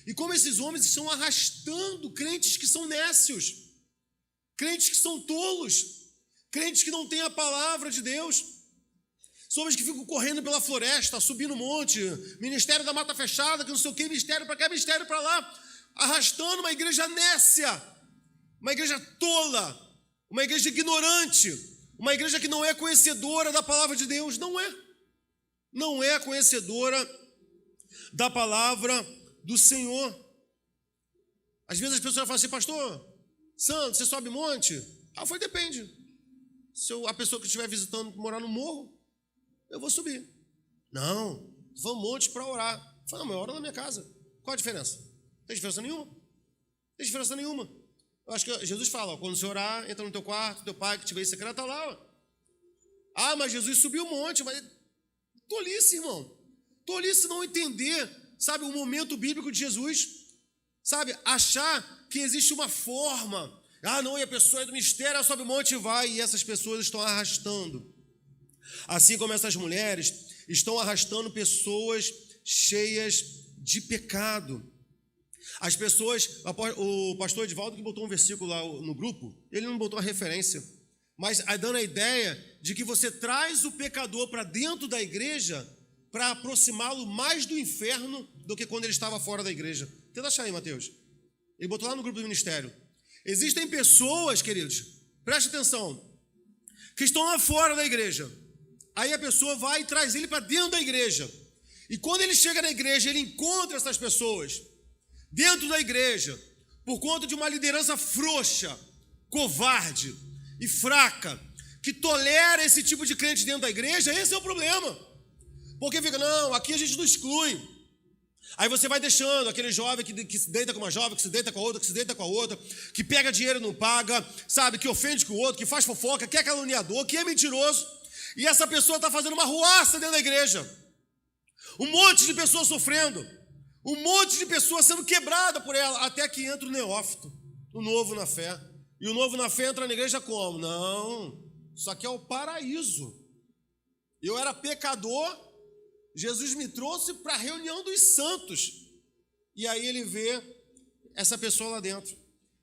A: E como esses homens estão arrastando crentes que são nécios, crentes que são tolos, crentes que não têm a palavra de Deus, homens que ficam correndo pela floresta, subindo monte, ministério da mata fechada, que não sei o que, ministério para cá, ministério para lá, arrastando uma igreja nécia, uma igreja tola, uma igreja ignorante, uma igreja que não é conhecedora da palavra de Deus. Não é conhecedora da palavra do Senhor. Às vezes as pessoas falam assim, pastor Santo, você sobe monte? Eu falei, depende. Se a pessoa que estiver visitando morar no morro, eu vou subir. Não, vou monte para orar. Eu falei, não, mas eu oro na minha casa. Qual a diferença? Não tem diferença nenhuma. Não tem diferença nenhuma. Eu acho que Jesus fala, quando você orar, entra no teu quarto, teu pai que te vê em secreto está lá. Ah, mas Jesus subiu o monte, mas tolice, irmão. Tolice não entender, sabe, o momento bíblico de Jesus, sabe, achar que existe uma forma. Ah, não, e a pessoa é do mistério, ela sobe o monte e vai, e essas pessoas estão arrastando. Assim como essas mulheres estão arrastando pessoas cheias de pecado. As pessoas, o pastor Edivaldo que botou um versículo lá no grupo, ele não botou a referência, mas dando a ideia de que você traz o pecador para dentro da igreja para aproximá-lo mais do inferno do que quando ele estava fora da igreja. Tenta achar aí, Mateus. Ele botou lá no grupo do ministério. Existem pessoas, queridos, preste atenção, que estão lá fora da igreja. Aí a pessoa vai e traz ele para dentro da igreja. E quando ele chega na igreja, ele encontra essas pessoas dentro da igreja, por conta de uma liderança frouxa, covarde e fraca, que tolera esse tipo de crente dentro da igreja. Esse é o problema. Porque fica, não, aqui a gente não exclui. Aí você vai deixando aquele jovem que se deita com uma jovem, que se deita com a outra, que se deita com a outra, que pega dinheiro e não paga, sabe, que ofende com o outro, que faz fofoca, que é caluniador, que é mentiroso. E essa pessoa está fazendo uma ruaça dentro da igreja. Um monte de pessoas sofrendo. Um monte de pessoas sendo quebrada por ela, até que entra o neófito, o novo na fé. E o novo na fé entra na igreja como? Não, isso aqui é o paraíso. Eu era pecador, Jesus me trouxe para a reunião dos santos. E aí ele vê essa pessoa lá dentro.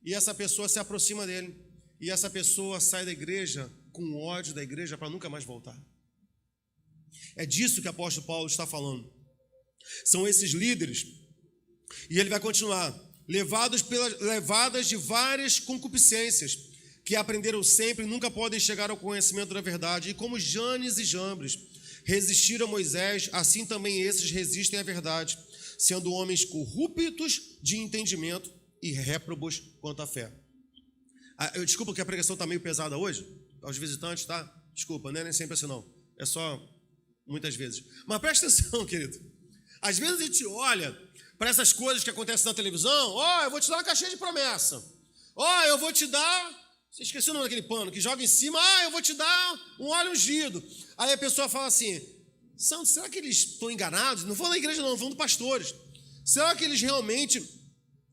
A: E essa pessoa se aproxima dele. E essa pessoa sai da igreja com ódio da igreja para nunca mais voltar. É disso que o apóstolo Paulo está falando. São esses líderes, e ele vai continuar, levadas de várias concupiscências, que aprenderam sempre e nunca podem chegar ao conhecimento da verdade. E como Janes e Jambres resistiram a Moisés, assim também esses resistem à verdade, sendo homens corruptos de entendimento e réprobos quanto à fé. Desculpa que a pregação está meio pesada hoje, aos visitantes, tá? Desculpa, não é nem sempre assim não, é só muitas vezes. Mas presta atenção, querido. Às vezes a gente olha para essas coisas que acontecem na televisão, eu vou te dar uma caixinha de promessa, eu vou te dar, você esqueceu o nome daquele pano, que joga em cima, eu vou te dar um óleo ungido. Aí a pessoa fala assim, Santo, será que eles estão enganados? Não vão na igreja não, vão dos pastores. Será que eles realmente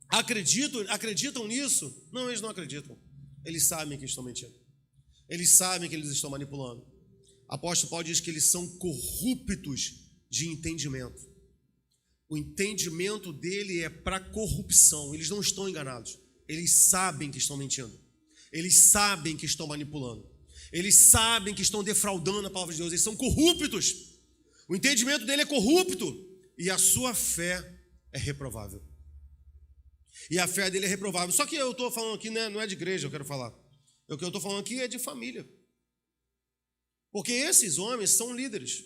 A: acreditam nisso? Não, eles não acreditam. Eles sabem que estão mentindo. Eles sabem que eles estão manipulando. O apóstolo Paulo diz que eles são corruptos de entendimento. O entendimento dele é para corrupção. Eles não estão enganados. Eles sabem que estão mentindo. Eles sabem que estão manipulando. Eles sabem que estão defraudando a palavra de Deus. Eles são corruptos. O entendimento dele é corrupto. E a sua fé é reprovável. E a fé dele é reprovável. Só que eu estou falando aqui, né, não é de igreja, eu quero falar. O que eu estou falando aqui é de família. Porque esses homens são líderes,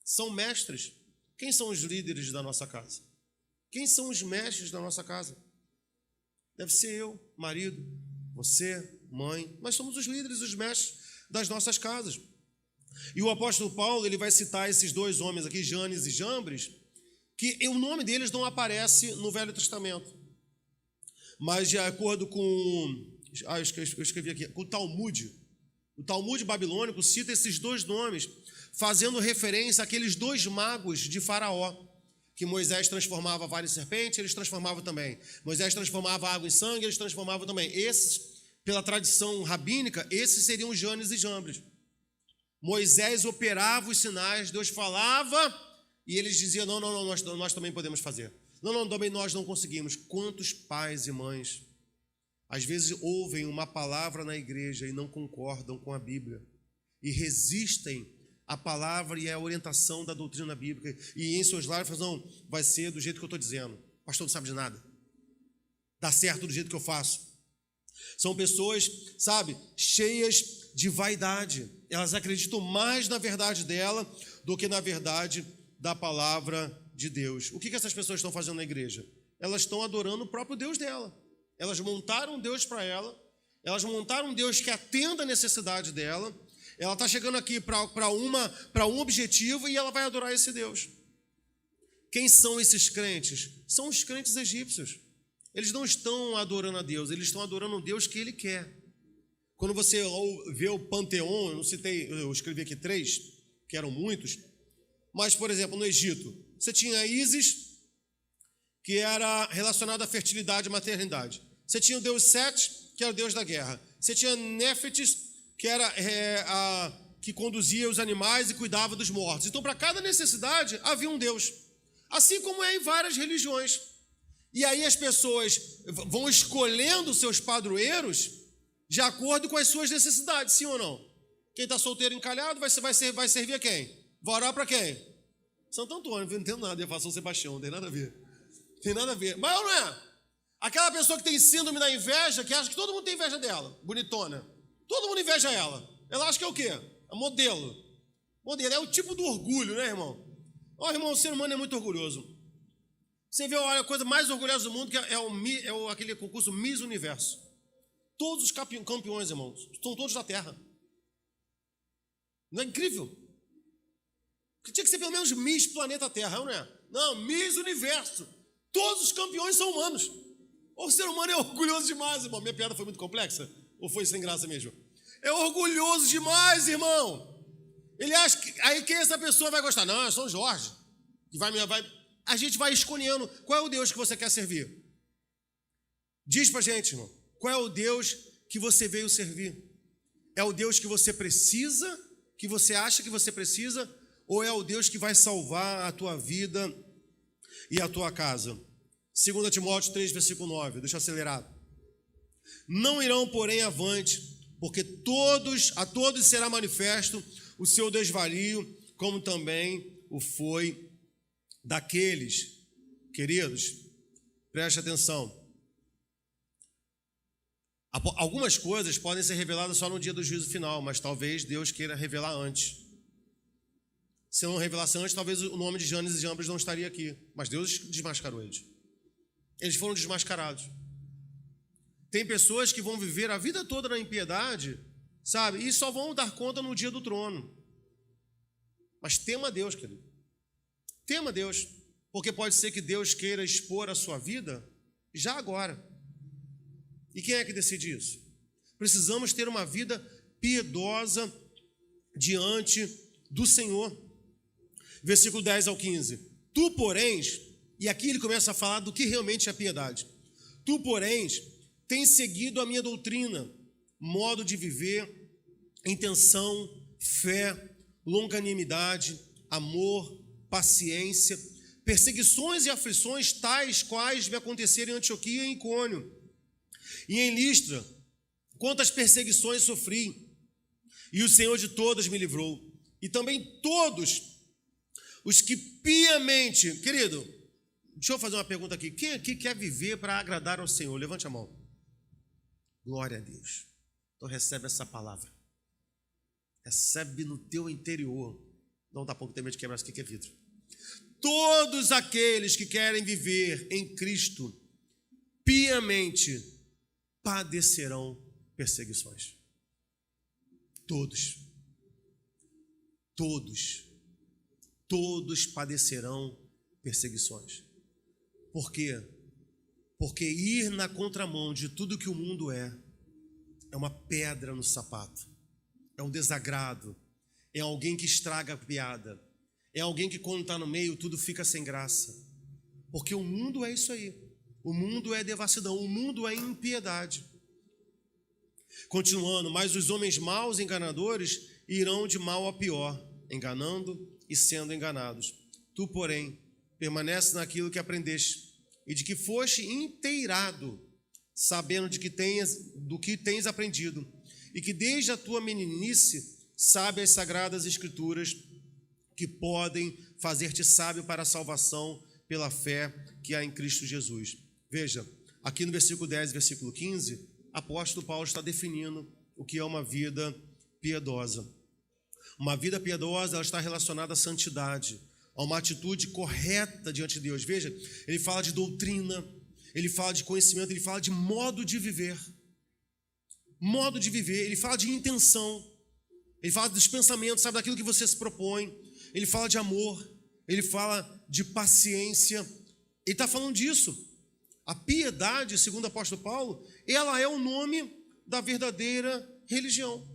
A: são mestres. Quem são os líderes da nossa casa? Quem são os mestres da nossa casa? Deve ser eu, marido, você, mãe. Nós somos os líderes, os mestres das nossas casas. E o apóstolo Paulo, ele vai citar esses dois homens aqui, Janes e Jambres, que o nome deles não aparece no Velho Testamento. Mas de acordo com, eu escrevi aqui, com o Talmud babilônico cita esses dois nomes, fazendo referência àqueles dois magos de Faraó, que Moisés transformava várias serpentes, eles transformavam também. Moisés transformava água em sangue, eles transformavam também. Esses, pela tradição rabínica, esses seriam Janes e Jambres. Moisés operava os sinais, Deus falava, e eles diziam, não, nós também podemos fazer. Não, também nós não conseguimos. Quantos pais e mães, às vezes, ouvem uma palavra na igreja e não concordam com a Bíblia, e resistem à palavra e à orientação da doutrina bíblica, e em seus lares falam, não, vai ser do jeito que eu estou dizendo. O pastor não sabe de nada. Dá certo do jeito que eu faço. São pessoas, sabe, cheias de vaidade. Elas acreditam mais na verdade dela do que na verdade da palavra de Deus. O que essas pessoas estão fazendo na igreja? Elas estão adorando o próprio Deus dela. Elas montaram um Deus para ela, elas montaram um Deus que atenda a necessidade dela, ela está chegando aqui para um objetivo e ela vai adorar esse Deus. Quem são esses crentes? São os crentes egípcios. Eles não estão adorando a Deus, eles estão adorando o Deus que ele quer. Quando você vê o panteão, eu escrevi aqui 3, que eram muitos, mas, por exemplo, no Egito, você tinha Ísis, que era relacionado à fertilidade e maternidade. Você tinha o deus Sete, que era o deus da guerra. Você tinha Néfetes, que era que conduzia os animais e cuidava dos mortos. Então, para cada necessidade, havia um deus. Assim como é em várias religiões. E aí as pessoas vão escolhendo seus padroeiros de acordo com as suas necessidades, sim ou não? Quem está solteiro encalhado vai servir a quem? Vai orar para quem? Santo Antônio, não entendo nada, ia falar São Sebastião, não tem nada a ver. Tem nada a ver. Mas não é? Aquela pessoa que tem síndrome da inveja, que acha que todo mundo tem inveja dela, bonitona. Todo mundo inveja ela. Ela acha que é o quê? É modelo. Modelo é o tipo do orgulho, né, irmão? Ó, irmão, o ser humano é muito orgulhoso. Você vê, olha, a coisa mais orgulhosa do mundo que é aquele concurso Miss Universo. Todos os campeões, irmãos, estão todos da Terra. Não é incrível? Tinha que ser pelo menos Miss Planeta Terra, não é? Não, Miss Universo. Todos os campeões são humanos. O ser humano é orgulhoso demais, irmão. Minha piada foi muito complexa? Ou foi sem graça mesmo? É orgulhoso demais, irmão. Ele acha que... Aí quem essa pessoa vai gostar? Não, é São Jorge. Que a gente vai escolhendo qual é o Deus que você quer servir. Diz pra gente, irmão, qual é o Deus que você veio servir? É o Deus que você precisa, que você acha que você precisa, ou é o Deus que vai salvar a tua vida e a tua casa? 2 Timóteo 3, versículo 9, deixa eu acelerar. Não irão, porém, avante, porque a todos será manifesto o seu desvario, como também o foi daqueles. Queridos, preste atenção. Algumas coisas podem ser reveladas só no dia do juízo final, mas talvez Deus queira revelar antes. Se não revelasse antes, talvez o nome de Janes e Jambres não estaria aqui, mas Deus desmascarou eles. Eles foram desmascarados. Tem pessoas que vão viver a vida toda na impiedade, sabe? E só vão dar conta no dia do trono. Mas tema a Deus, querido. Tema a Deus, porque pode ser que Deus queira expor a sua vida já agora. E quem é que decide isso? Precisamos ter uma vida piedosa diante do Senhor. Versículo 10 ao 15. Tu, porém, e aqui ele começa a falar do que realmente é piedade. Tu, porém, tens seguido a minha doutrina, modo de viver, intenção, fé, longanimidade, amor, paciência, perseguições e aflições tais quais me aconteceram em Antioquia e em Icônio. E em Listra, quantas perseguições sofri, e o Senhor de todas me livrou. E também todos os que piamente, querido, Deixa eu fazer uma pergunta aqui. Quem aqui quer viver para agradar ao Senhor? Levante a mão. Glória a Deus. Então recebe essa palavra. Recebe no teu interior. Não dá pouco tempo de quebrar isso aqui que é vidro. Todos aqueles que querem viver em Cristo piamente padecerão perseguições. Todos. Todos. Todos padecerão perseguições. Por quê? Porque ir na contramão de tudo que o mundo é uma pedra no sapato, é um desagrado, é alguém que estraga a piada, é alguém que quando está no meio tudo fica sem graça. Porque o mundo é isso aí, o mundo é devassidão, o mundo é impiedade. Continuando, mas os homens maus e enganadores irão de mal a pior, enganando e sendo enganados. Tu, porém, permanece naquilo que aprendeste e de que foste inteirado, sabendo do que tens aprendido, e que desde a tua meninice sabe as sagradas escrituras que podem fazer-te sábio para a salvação pela fé que há em Cristo Jesus. Veja, aqui no versículo 10 e versículo 15, apóstolo Paulo está definindo o que é uma vida piedosa. Uma vida piedosa, ela está relacionada à santidade, a uma atitude correta diante de Deus. Veja, ele fala de doutrina, ele fala de conhecimento, ele fala de modo de viver. Modo de viver, ele fala de intenção, ele fala dos pensamentos, sabe, daquilo que você se propõe. Ele fala de amor, ele fala de paciência. Ele está falando disso. A piedade, segundo o apóstolo Paulo, ela é o nome da verdadeira religião.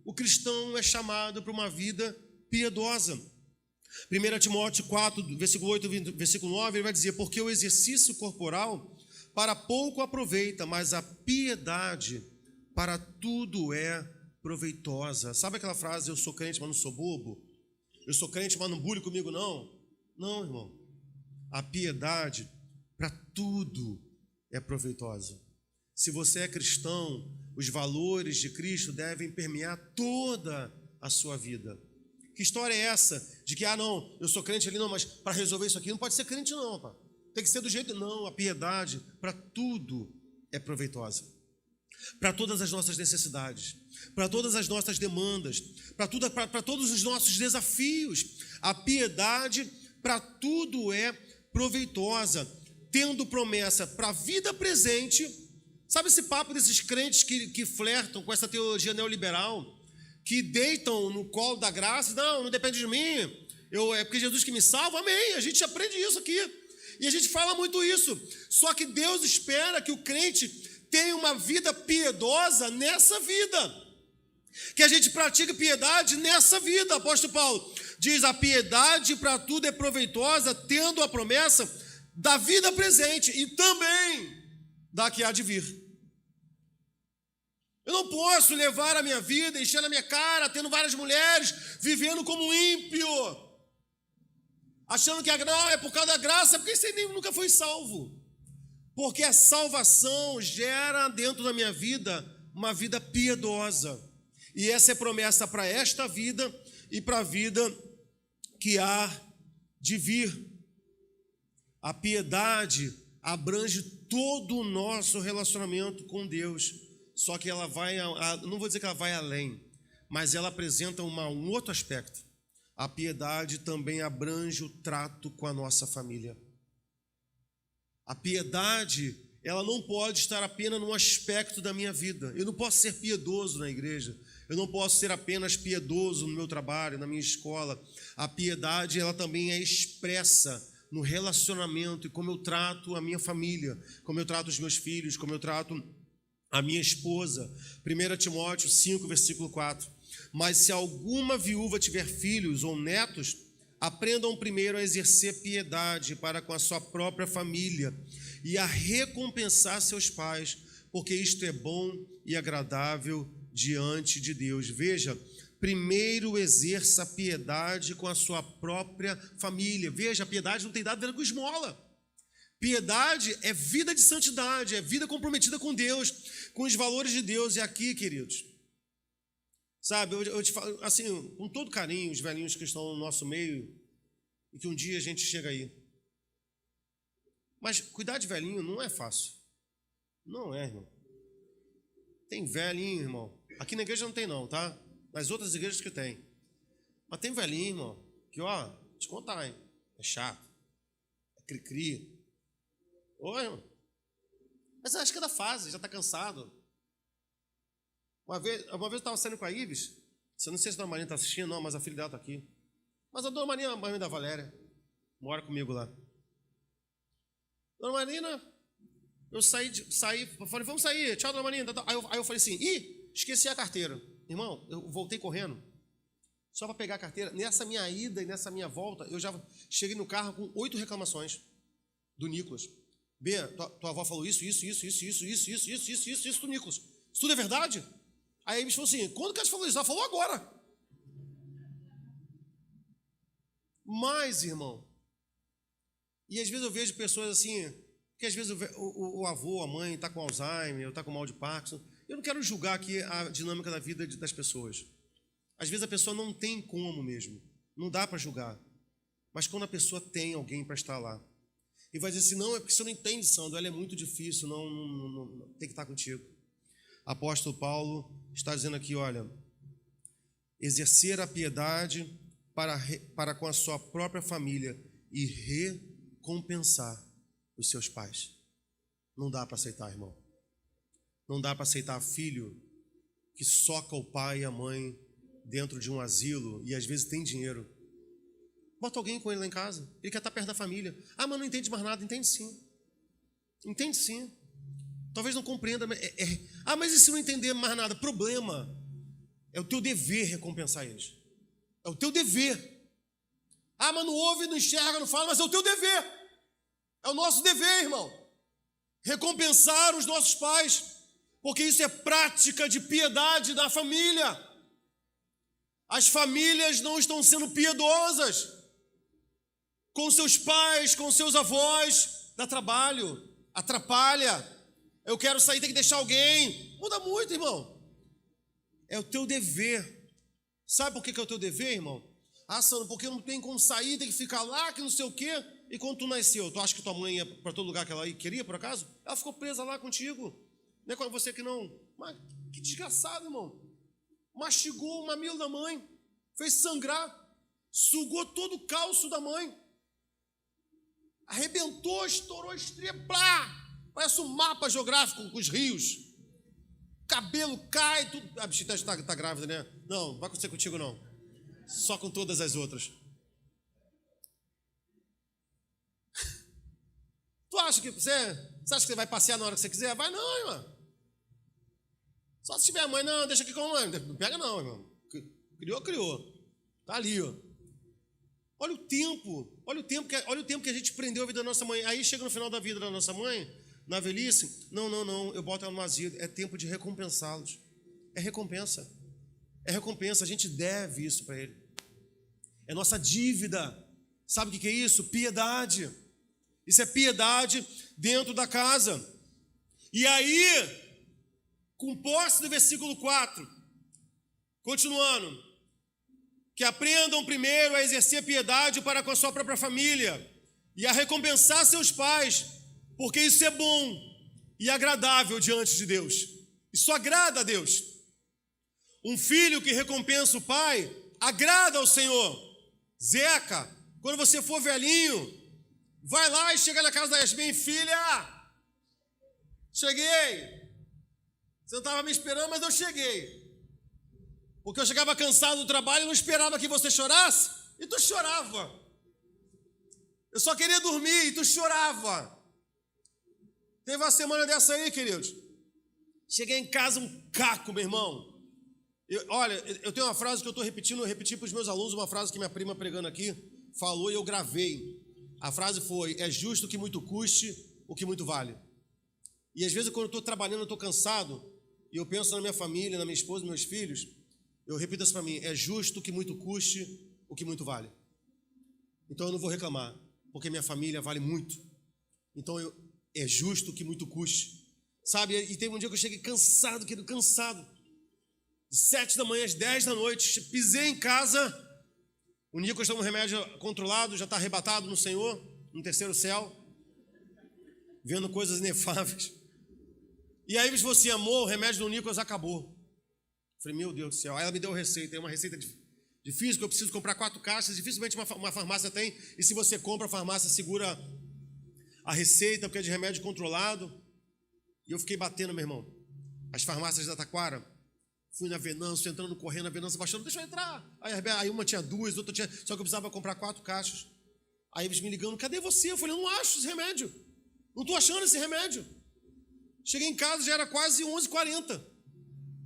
A: O cristão é chamado para uma vida piedosa. 1 Timóteo 4, versículo 8, versículo 9, ele vai dizer: porque o exercício corporal para pouco aproveita, mas a piedade para tudo é proveitosa. Sabe aquela frase, eu sou crente, mas não sou bobo? Eu sou crente, mas não bulhe comigo, não? Não, irmão. A piedade para tudo é proveitosa. Se você é cristão, os valores de Cristo devem permear toda a sua vida. Que história é essa? De que, não, eu sou crente ali, não, mas para resolver isso aqui não pode ser crente não, pá. Tem que ser do jeito, não, a piedade para tudo é proveitosa. Para todas as nossas necessidades, para todas as nossas demandas, para todos os nossos desafios. A piedade para tudo é proveitosa, tendo promessa para a vida presente. Sabe esse papo desses crentes que flertam com essa teologia neoliberal, que deitam no colo da graça? Não depende de mim, é porque Jesus que me salva, amém, a gente aprende isso aqui, e a gente fala muito isso, só que Deus espera que o crente tenha uma vida piedosa nessa vida, que a gente pratique piedade nessa vida. Apóstolo Paulo diz: a piedade para tudo é proveitosa, tendo a promessa da vida presente e também da que há de vir. Eu não posso levar a minha vida, enchendo a minha cara, tendo várias mulheres, vivendo como um ímpio, achando que não, é por causa da graça, porque você nunca foi salvo. Porque a salvação gera dentro da minha vida uma vida piedosa. E essa é promessa para esta vida e para a vida que há de vir. A piedade abrange todo o nosso relacionamento com Deus. Só que ela vai, não vou dizer que ela vai além, mas ela apresenta um outro aspecto. A piedade também abrange o trato com a nossa família. A piedade, ela não pode estar apenas num aspecto da minha vida. Eu não posso ser piedoso na igreja, eu não posso ser apenas piedoso no meu trabalho, na minha escola. A piedade, ela também é expressa no relacionamento e como eu trato a minha família, como eu trato os meus filhos, como eu trato a minha esposa. 1 Timóteo 5, versículo 4. Mas se alguma viúva tiver filhos ou netos, aprendam primeiro a exercer piedade para com a sua própria família e a recompensar seus pais, porque isto é bom e agradável diante de Deus. Veja, primeiro exerça a piedade com a sua própria família. Veja, a piedade não tem nada a ver com esmola. Piedade é vida de santidade, é vida comprometida com Deus, com os valores de Deus. E aqui, queridos, sabe, eu te falo assim, com todo carinho, os velhinhos que estão no nosso meio, e que um dia a gente chega aí. Mas cuidar de velhinho não é fácil. Não é, irmão. Tem velhinho, irmão. Aqui na igreja não tem não, tá? Nas outras igrejas que tem. Mas tem velhinho, irmão, que ó, te contar, hein? É chato. É cri-cri. Ô, irmão. Mas acho que é da fase, já tá cansado. Uma vez eu estava saindo com a Ives. Eu não sei se a dona Marina está assistindo, não, mas a filha dela está aqui. Mas a dona Marina, a mãe da Valéria, mora comigo lá. Dona Marina, eu saí, falei, vamos sair, tchau, dona Marina. Aí eu falei assim, esqueci a carteira. Irmão, eu voltei correndo, só para pegar a carteira. Nessa minha ida e nessa minha volta, eu já cheguei no carro com 8 reclamações do Nicolas. Bia, tua avó falou isso do Nicolas. Isso tudo é verdade? Aí ele falou assim, quando que ela falou isso? Ela falou agora. Mas, irmão, e às vezes eu vejo pessoas assim, que às vezes o avô, a mãe está com Alzheimer, ou está com mal de Parkinson. Eu não quero julgar aqui a dinâmica da vida das pessoas. Às vezes a pessoa não tem como mesmo, não dá para julgar. Mas quando a pessoa tem alguém para estar lá, e vai dizer assim, não, é porque você não entende, Sandro, ela é muito difícil, não tem que estar contigo. Apóstolo Paulo está dizendo aqui, olha, exercer a piedade para com a sua própria família e recompensar os seus pais. Não dá para aceitar, irmão. Não dá para aceitar filho que soca o pai e a mãe dentro de um asilo e às vezes tem dinheiro. Bota alguém com ele lá em casa, ele quer estar perto da família. Ah, mas não entende mais nada. Entende sim. Entende sim. Talvez não compreenda. Mas e se não entender mais nada? Problema. É o teu dever recompensar eles. É o teu dever. Ah, mas não ouve, não enxerga, não fala, mas é o teu dever. É o nosso dever, irmão. Recompensar os nossos pais. Porque isso é prática de piedade da família. As famílias não estão sendo piedosas com seus pais, com seus avós. Dá trabalho, atrapalha. Eu quero sair, tem que deixar alguém. Muda muito, irmão. É o teu dever. Sabe por que é o teu dever, irmão? Ah, Sandro, porque não tem como sair, tem que ficar lá, que não sei o quê. E quando tu nasceu, tu acha que tua mãe ia para todo lugar que ela queria, por acaso? Ela ficou presa lá contigo. Não é com você que não. Mas que desgraçado, irmão. Mastigou o mamilo da mãe, fez sangrar, sugou todo o cálcio da mãe, arrebentou, estourou a estria, plá! Parece um mapa geográfico com os rios. Cabelo cai, tudo. A bichinha está grávida, né? Não, não vai acontecer contigo, não. Só com todas as outras. Tu acha que você acha que você vai passear na hora que você quiser? Vai não, irmão. Só se tiver a mãe, não, deixa aqui com a mãe. Não pega não, irmão. Criou. Tá ali, ó. Olha o tempo que a gente prendeu a vida da nossa mãe. Aí chega no final da vida da nossa mãe, na velhice, não, eu boto ela no asilo. É tempo de recompensá-los. É recompensa. A gente deve isso para ele. É nossa dívida. Sabe o que é isso? Piedade. Isso é piedade dentro da casa. E aí, com posse do versículo 4, continuando, que aprendam primeiro a exercer piedade para com a sua própria família e a recompensar seus pais, porque isso é bom e agradável diante de Deus. Isso agrada a Deus. Um filho que recompensa o pai agrada ao Senhor. Zeca, quando você for velhinho, vai lá e chega na casa da Yasmin, filha, cheguei. Você não estava me esperando, mas eu cheguei. Porque eu chegava cansado do trabalho e não esperava que você chorasse, e tu chorava. Eu só queria dormir e tu chorava. Teve uma semana dessa aí, queridos. Cheguei em casa um caco, meu irmão. Eu tenho uma frase que eu estou repetindo, eu repeti para os meus alunos, uma frase que minha prima pregando aqui falou e eu gravei. A frase foi, é justo que muito custe o que muito vale. E às vezes quando eu estou trabalhando, eu estou cansado, e eu penso na minha família, na minha esposa, nos meus filhos, eu repito isso para mim, é justo que muito custe o que muito vale. Então eu não vou reclamar, porque minha família vale muito. Então é justo que muito custe. Sabe, e teve um dia que eu cheguei cansado, querido, cansado. De 7 da manhã às 10 da noite, pisei em casa, o Nicolas toma um remédio controlado, já está arrebatado no Senhor, no terceiro céu. vendo coisas inefáveis. E aí você amou, o remédio do Nicolas acabou. Falei, meu Deus do céu. Aí ela me deu receita, é uma receita difícil, que eu preciso comprar 4 caixas, dificilmente uma farmácia tem, e se você compra, a farmácia segura a receita, porque é de remédio controlado. E eu fiquei batendo, meu irmão, as farmácias da Taquara. Fui na Venâncio, entrando, correndo na Venâncio, baixando, deixa eu entrar. Aí uma tinha 2, outra tinha, só que eu precisava comprar 4 caixas. Aí eles me ligando, cadê você? Eu falei, eu não acho esse remédio, não estou achando esse remédio. Cheguei em casa, já era quase 11h40,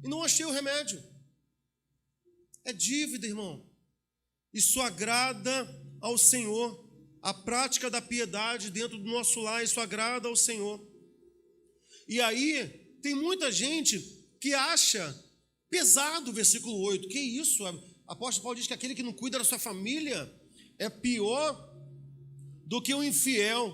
A: e não achei o remédio. É dívida, irmão. Isso agrada ao Senhor. A prática da piedade dentro do nosso lar, isso agrada ao Senhor. E aí, tem muita gente que acha pesado o versículo 8. Que isso? O apóstolo Paulo diz que aquele que não cuida da sua família é pior do que o infiel.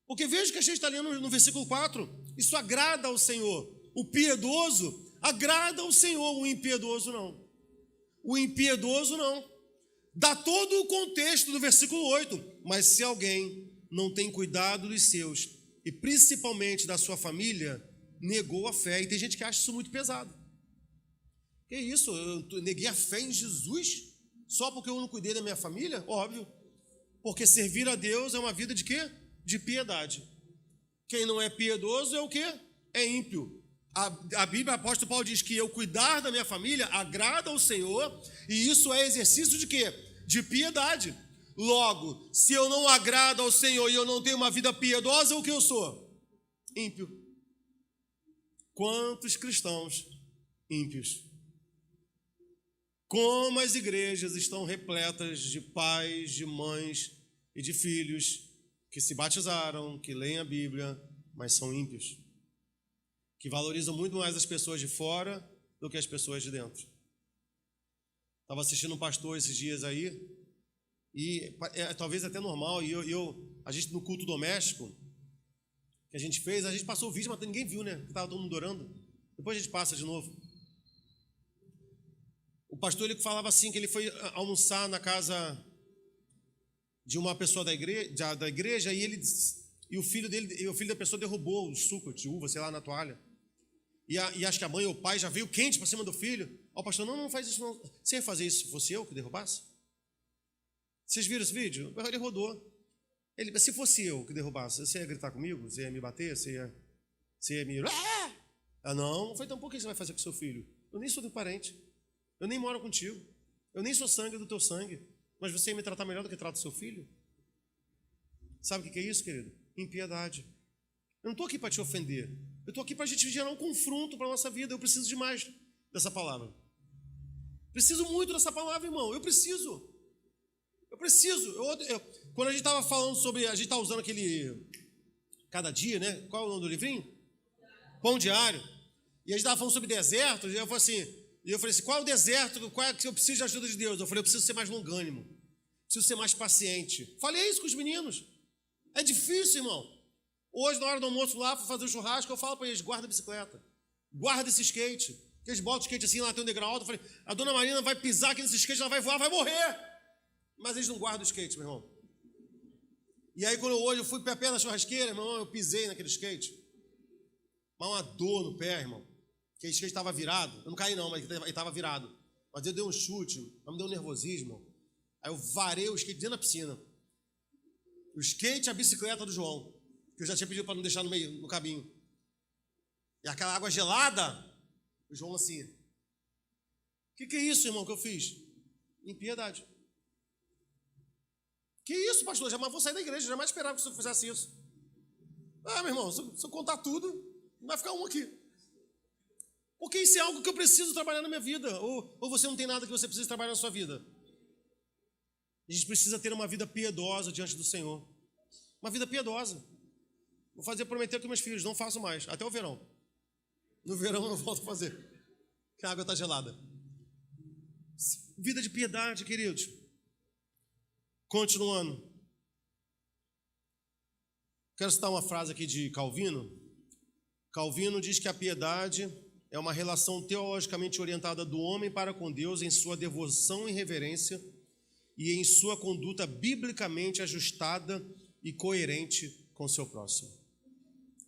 A: Porque veja que a gente está lendo no versículo 4. Isso agrada ao Senhor. O piedoso agrada ao Senhor, o impiedoso não. O impiedoso não. Dá todo o contexto do versículo 8. Mas se alguém não tem cuidado dos seus, e principalmente da sua família, negou a fé. E tem gente que acha isso muito pesado. Que isso? Eu neguei a fé em Jesus só porque eu não cuidei da minha família? Óbvio. Porque servir a Deus é uma vida de quê? De piedade. Quem não é piedoso é o quê? É ímpio. A Bíblia, o apóstolo Paulo diz que eu cuidar da minha família agrada ao Senhor, e isso é exercício de quê? De piedade. Logo, se eu não agrado ao Senhor e eu não tenho uma vida piedosa, o que eu sou? Ímpio. Quantos cristãos ímpios? Como as igrejas estão repletas de pais, de mães e de filhos que se batizaram, que leem a Bíblia, mas são ímpios, que valorizam muito mais as pessoas de fora do que as pessoas de dentro. Estava assistindo um pastor esses dias aí, e talvez até normal, e a gente no culto doméstico que a gente fez, a gente passou o vídeo, mas ninguém viu, né? Estava todo mundo orando. Depois a gente passa de novo. O pastor, ele falava assim, que ele foi almoçar na casa de uma pessoa da igreja e o filho da pessoa derrubou o suco de uva, sei lá, na toalha. E acho que a mãe ou o pai já veio quente para cima do filho. Aí o pastor, não faz isso não. Você ia fazer isso se fosse eu que derrubasse? Vocês viram esse vídeo? Ele rodou. Se fosse eu que derrubasse, você ia gritar comigo? Você ia me bater? Você ia me... não foi tão pouco que você vai fazer com seu filho. Eu nem sou teu parente. Eu nem moro contigo. Eu nem sou sangue do teu sangue. Mas você ia me tratar melhor do que trata o seu filho? Sabe o que é isso, querido? Impiedade. Eu não estou aqui para te ofender. Eu estou aqui para a gente gerar um confronto para a nossa vida. Eu preciso demais dessa palavra. Preciso muito dessa palavra, irmão. Eu preciso. Quando a gente estava falando sobre... A gente está usando aquele... Cada dia, né? Qual é o nome do livrinho? Pão Diário. E a gente estava falando sobre deserto. E eu falei assim, qual é o deserto? Qual é que eu preciso de ajuda de Deus? Eu falei, eu preciso ser mais longânimo. Preciso ser mais paciente. Falei isso com os meninos. É difícil, irmão. Hoje, na hora do almoço lá, para fazer o churrasco, eu falo para eles, guarda a bicicleta. Guarda esse skate. Porque eles botam o skate assim, lá tem um degrau alto. Eu falei, a dona Marina vai pisar aqui nesse skate, ela vai voar, vai morrer. Mas eles não guardam o skate, meu irmão. E aí, hoje eu fui perto da churrasqueira, meu irmão, eu pisei naquele skate. Mas uma dor no pé, irmão. Porque o skate estava virado. Eu não caí não, mas ele estava virado. Mas eu dei um chute, mas me deu um nervosismo. Aí eu varei o skate dentro da piscina. O skate e a bicicleta do João, que eu já tinha pedido para não deixar no meio, no caminho. E aquela água gelada, o João assim, o que é isso, irmão, que eu fiz? Impiedade. Que isso, pastor? Jamais vou sair da igreja, jamais esperava que você fizesse isso. Meu irmão, se eu contar tudo, não vai ficar um aqui. Porque isso é algo que eu preciso trabalhar na minha vida. Ou você não tem nada que você precisa trabalhar na sua vida. A gente precisa ter uma vida piedosa diante do Senhor. Uma vida piedosa. Vou prometer com meus filhos, não faço mais, até o verão. No verão eu volto a fazer, porque a água está gelada. Vida de piedade, queridos. Continuando. Quero citar uma frase aqui de Calvino. Calvino diz que a piedade é uma relação teologicamente orientada do homem para com Deus em sua devoção e reverência e em sua conduta biblicamente ajustada e coerente com o seu próximo.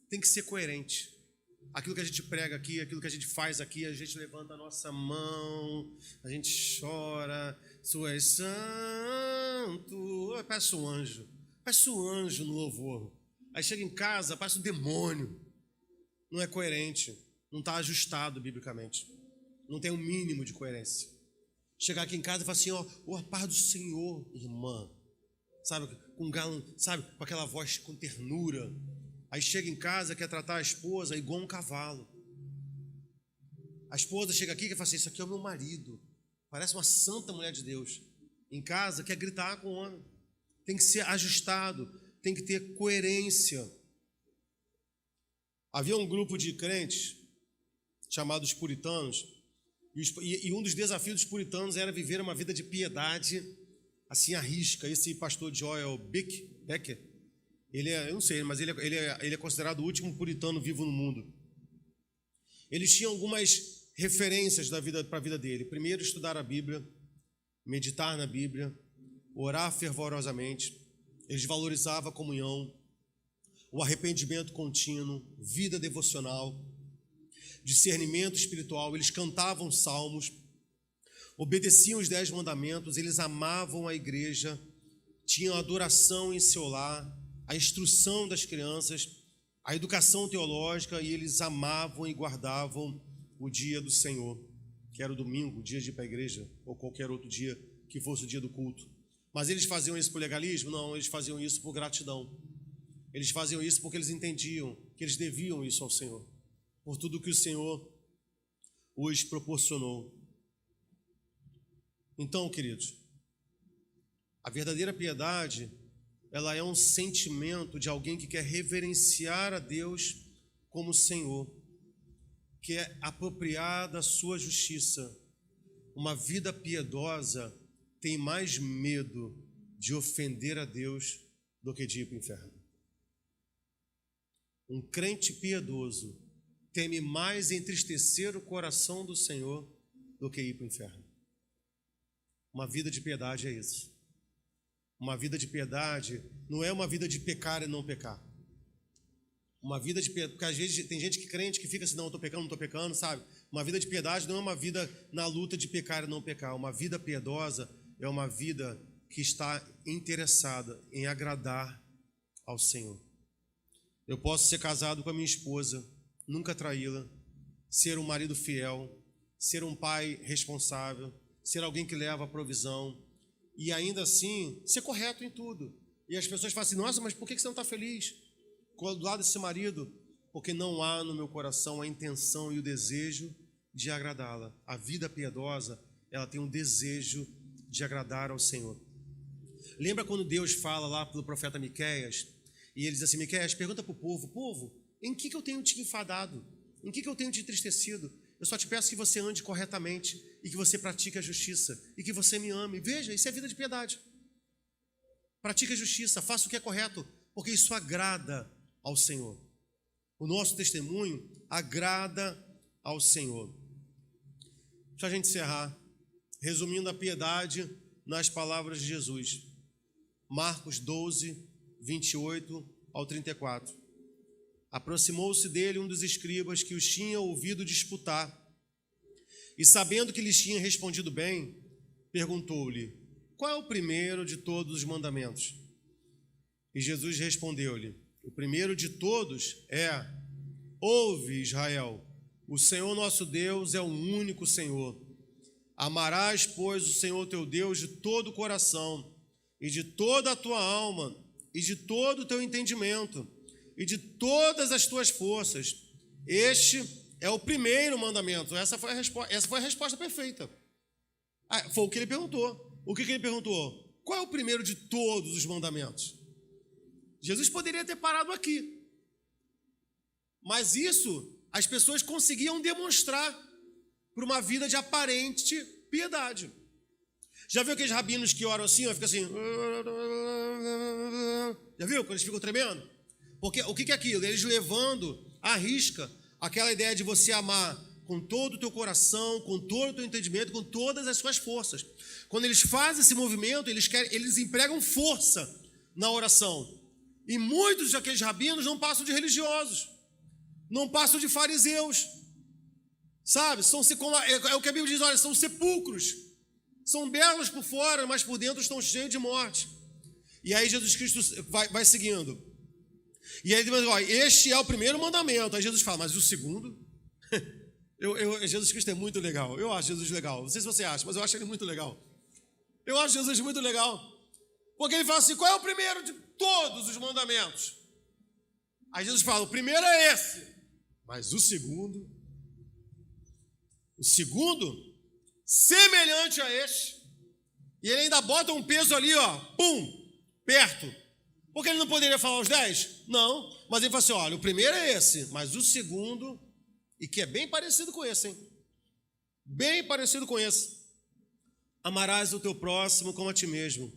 A: Tem que ser coerente. Aquilo que a gente prega aqui, aquilo que a gente faz aqui, a gente levanta a nossa mão, a gente chora, tu és santo, parece um anjo no louvor. Aí chega em casa, parece um demônio. Não é coerente, não está ajustado biblicamente, não tem um mínimo de coerência. Chegar aqui em casa e falar assim, a paz do Senhor, irmã, sabe, com aquela voz com ternura. Aí chega em casa, quer tratar a esposa igual um cavalo. A esposa chega aqui e fala assim, isso aqui é o meu marido, parece uma santa mulher de Deus. Em casa quer gritar com o homem. Tem que ser ajustado, tem que ter coerência. Havia um grupo de crentes chamados puritanos, e um dos desafios dos puritanos era viver uma vida de piedade, assim à risca. Esse pastor Joel Becker, eu não sei, mas ele é considerado o último puritano vivo no mundo. Eles tinham algumas referências para a vida dele. Primeiro, estudar a Bíblia, meditar na Bíblia, orar fervorosamente. Eles valorizavam a comunhão, o arrependimento contínuo, vida devocional, discernimento espiritual. Eles cantavam salmos, obedeciam os 10 mandamentos, eles amavam a igreja, tinham adoração em seu lar, a instrução das crianças, a educação teológica, e eles amavam e guardavam o dia do Senhor, que era o domingo, o dia de ir para a igreja, ou qualquer outro dia que fosse o dia do culto. Mas eles faziam isso por legalismo? Não, eles faziam isso por gratidão. Eles faziam isso porque eles entendiam que eles deviam isso ao Senhor, por tudo que o Senhor os proporcionou. Então, queridos, a verdadeira piedade, ela é um sentimento de alguém que quer reverenciar a Deus como Senhor, que é apropriar da sua justiça. Uma vida piedosa tem mais medo de ofender a Deus do que de ir para o inferno. Um crente piedoso teme mais entristecer o coração do Senhor do que ir para o inferno. Uma vida de piedade é isso. Uma vida de piedade não é uma vida de pecar e não pecar. Uma vida de piedade, porque às vezes tem gente que crente que fica assim, não, eu estou pecando, sabe? Uma vida de piedade não é uma vida na luta de pecar e não pecar. Uma vida piedosa é uma vida que está interessada em agradar ao Senhor. Eu posso ser casado com a minha esposa, nunca traí-la, ser um marido fiel, ser um pai responsável, ser alguém que leva a provisão, e ainda assim ser correto em tudo. E as pessoas falam assim, nossa, mas por que você não está feliz do lado desse marido? Porque não há no meu coração a intenção e o desejo de agradá-la. A vida piedosa, ela tem um desejo de agradar ao Senhor. Lembra quando Deus fala lá pelo profeta Miqueias, e ele diz assim, Miqueias, pergunta para o povo, em que eu tenho te enfadado? Em que eu tenho te entristecido? Eu só te peço que você ande corretamente e que você pratique a justiça e que você me ame. Veja, isso é vida de piedade. Pratique a justiça, faça o que é correto, porque isso agrada ao Senhor. O nosso testemunho agrada ao Senhor. Deixa a gente encerrar, resumindo a piedade nas palavras de Jesus. Marcos 12, 28 ao 34. Aproximou-se dele um dos escribas que os tinha ouvido disputar, e sabendo que lhes tinha respondido bem, perguntou-lhe, qual é o primeiro de todos os mandamentos? E Jesus respondeu-lhe, o primeiro de todos é, ouve Israel, o Senhor nosso Deus é o único Senhor. Amarás, pois, o Senhor teu Deus de todo o coração, e de toda a tua alma, e de todo o teu entendimento, e de todas as tuas forças. Este é o primeiro mandamento. Essa foi a resposta perfeita. Foi o que ele perguntou. O que ele perguntou? Qual é o primeiro de todos os mandamentos? Jesus poderia ter parado aqui. Mas isso as pessoas conseguiam demonstrar por uma vida de aparente piedade. Já viu aqueles rabinos que oram assim, fica assim? Já viu? Quando eles ficam tremendo? Porque o que é aquilo? Eles levando à risca aquela ideia de você amar com todo o teu coração, com todo o teu entendimento, com todas as suas forças. Quando eles fazem esse movimento, eles empregam força na oração. E muitos daqueles rabinos não passam de religiosos, não passam de fariseus, sabe? É o que a Bíblia diz, olha, são sepulcros, são belos por fora, mas por dentro estão cheios de morte. E aí Jesus Cristo vai seguindo. E aí ele diz, olha, este é o primeiro mandamento. Aí Jesus fala, mas o segundo? Jesus Cristo é muito legal. Eu acho Jesus legal. Não sei se você acha, mas eu acho ele muito legal. Eu acho Jesus muito legal. Porque ele fala assim, qual é o primeiro de todos os mandamentos? Aí Jesus fala, o primeiro é esse. Mas o segundo, semelhante a este. E ele ainda bota um peso ali, ó, pum, perto. Porque ele não poderia falar os 10? Não. Mas ele fala assim, olha, o primeiro é esse, mas o segundo, e que é bem parecido com esse, hein? Bem parecido com esse. Amarás o teu próximo como a ti mesmo.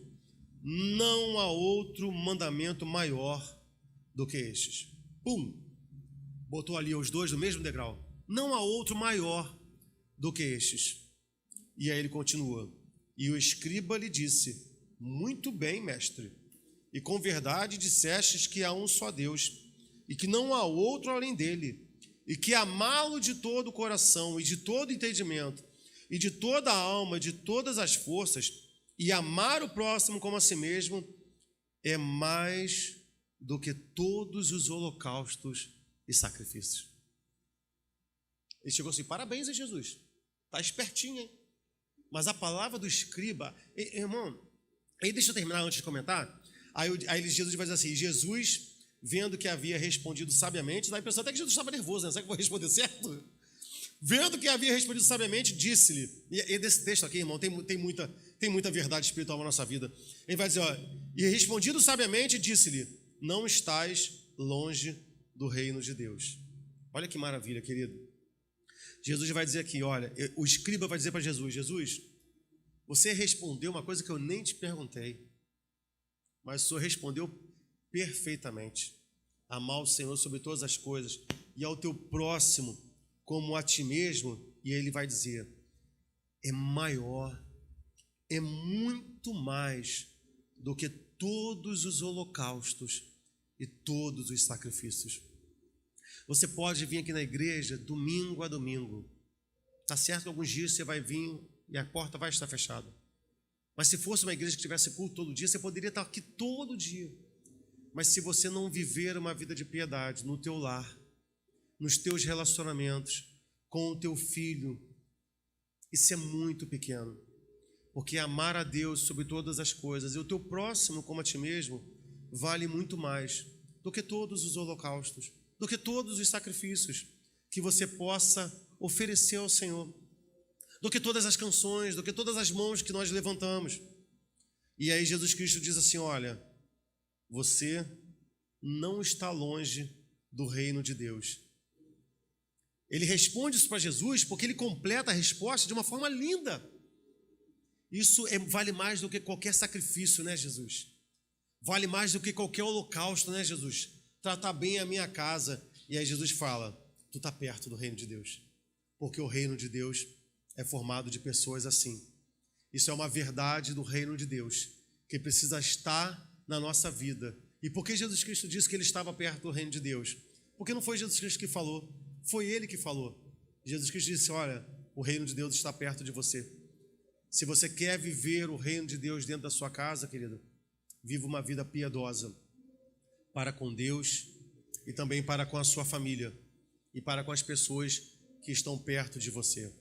A: Não há outro mandamento maior do que estes. Pum! Botou ali os dois no mesmo degrau. Não há outro maior do que estes. E aí ele continua. E o escriba lhe disse, muito bem, mestre, e com verdade dissestes que há um só Deus, e que não há outro além dele, e que amá-lo de todo o coração, e de todo entendimento, e de toda a alma, e de todas as forças, e amar o próximo como a si mesmo, é mais do que todos os holocaustos e sacrifícios. Ele chegou assim, parabéns, hein, Jesus? Tá espertinho, hein? Mas a palavra do escriba, irmão, aí deixa eu terminar antes de comentar. Aí Jesus vai dizer assim, Jesus, vendo que havia respondido sabiamente, daí pensou até que Jesus estava nervoso, né? Será que eu vou responder certo? Vendo que havia respondido sabiamente, disse-lhe, e desse texto aqui, irmão, tem muita verdade espiritual na nossa vida. Ele vai dizer, ó, e respondido sabiamente, disse-lhe, não estás longe do reino de Deus. Olha que maravilha, querido. Jesus vai dizer aqui, olha, o escriba vai dizer para Jesus, Jesus, você respondeu uma coisa que eu nem te perguntei, mas o Senhor respondeu perfeitamente. Amar o Senhor sobre todas as coisas e ao teu próximo como a ti mesmo. E ele vai dizer, é maior, é muito mais do que todos os holocaustos e todos os sacrifícios. Você pode vir aqui na igreja domingo a domingo. Tá certo que alguns dias você vai vir e a porta vai estar fechada. Mas se fosse uma igreja que tivesse culto todo dia, você poderia estar aqui todo dia. Mas se você não viver uma vida de piedade no teu lar, nos teus relacionamentos, com o teu filho, isso é muito pequeno. Porque amar a Deus sobre todas as coisas e o teu próximo como a ti mesmo vale muito mais do que todos os holocaustos, do que todos os sacrifícios que você possa oferecer ao Senhor, do que todas as canções, do que todas as mãos que nós levantamos. E aí Jesus Cristo diz assim, olha, você não está longe do reino de Deus. Ele responde isso para Jesus porque ele completa a resposta de uma forma linda. Isso vale mais do que qualquer sacrifício, né, Jesus? Vale mais do que qualquer holocausto, né, Jesus? Tratar bem a minha casa. E aí Jesus fala, tu está perto do reino de Deus. Porque o reino de Deus é formado de pessoas assim. Isso é uma verdade do reino de Deus, que precisa estar na nossa vida. E por que Jesus Cristo disse que ele estava perto do reino de Deus? Porque não foi Jesus Cristo que falou, foi ele que falou. Jesus Cristo disse, olha, o reino de Deus está perto de você. Se você quer viver o reino de Deus dentro da sua casa, querido, viva uma vida piedosa para com Deus e também para com a sua família e para com as pessoas que estão perto de você.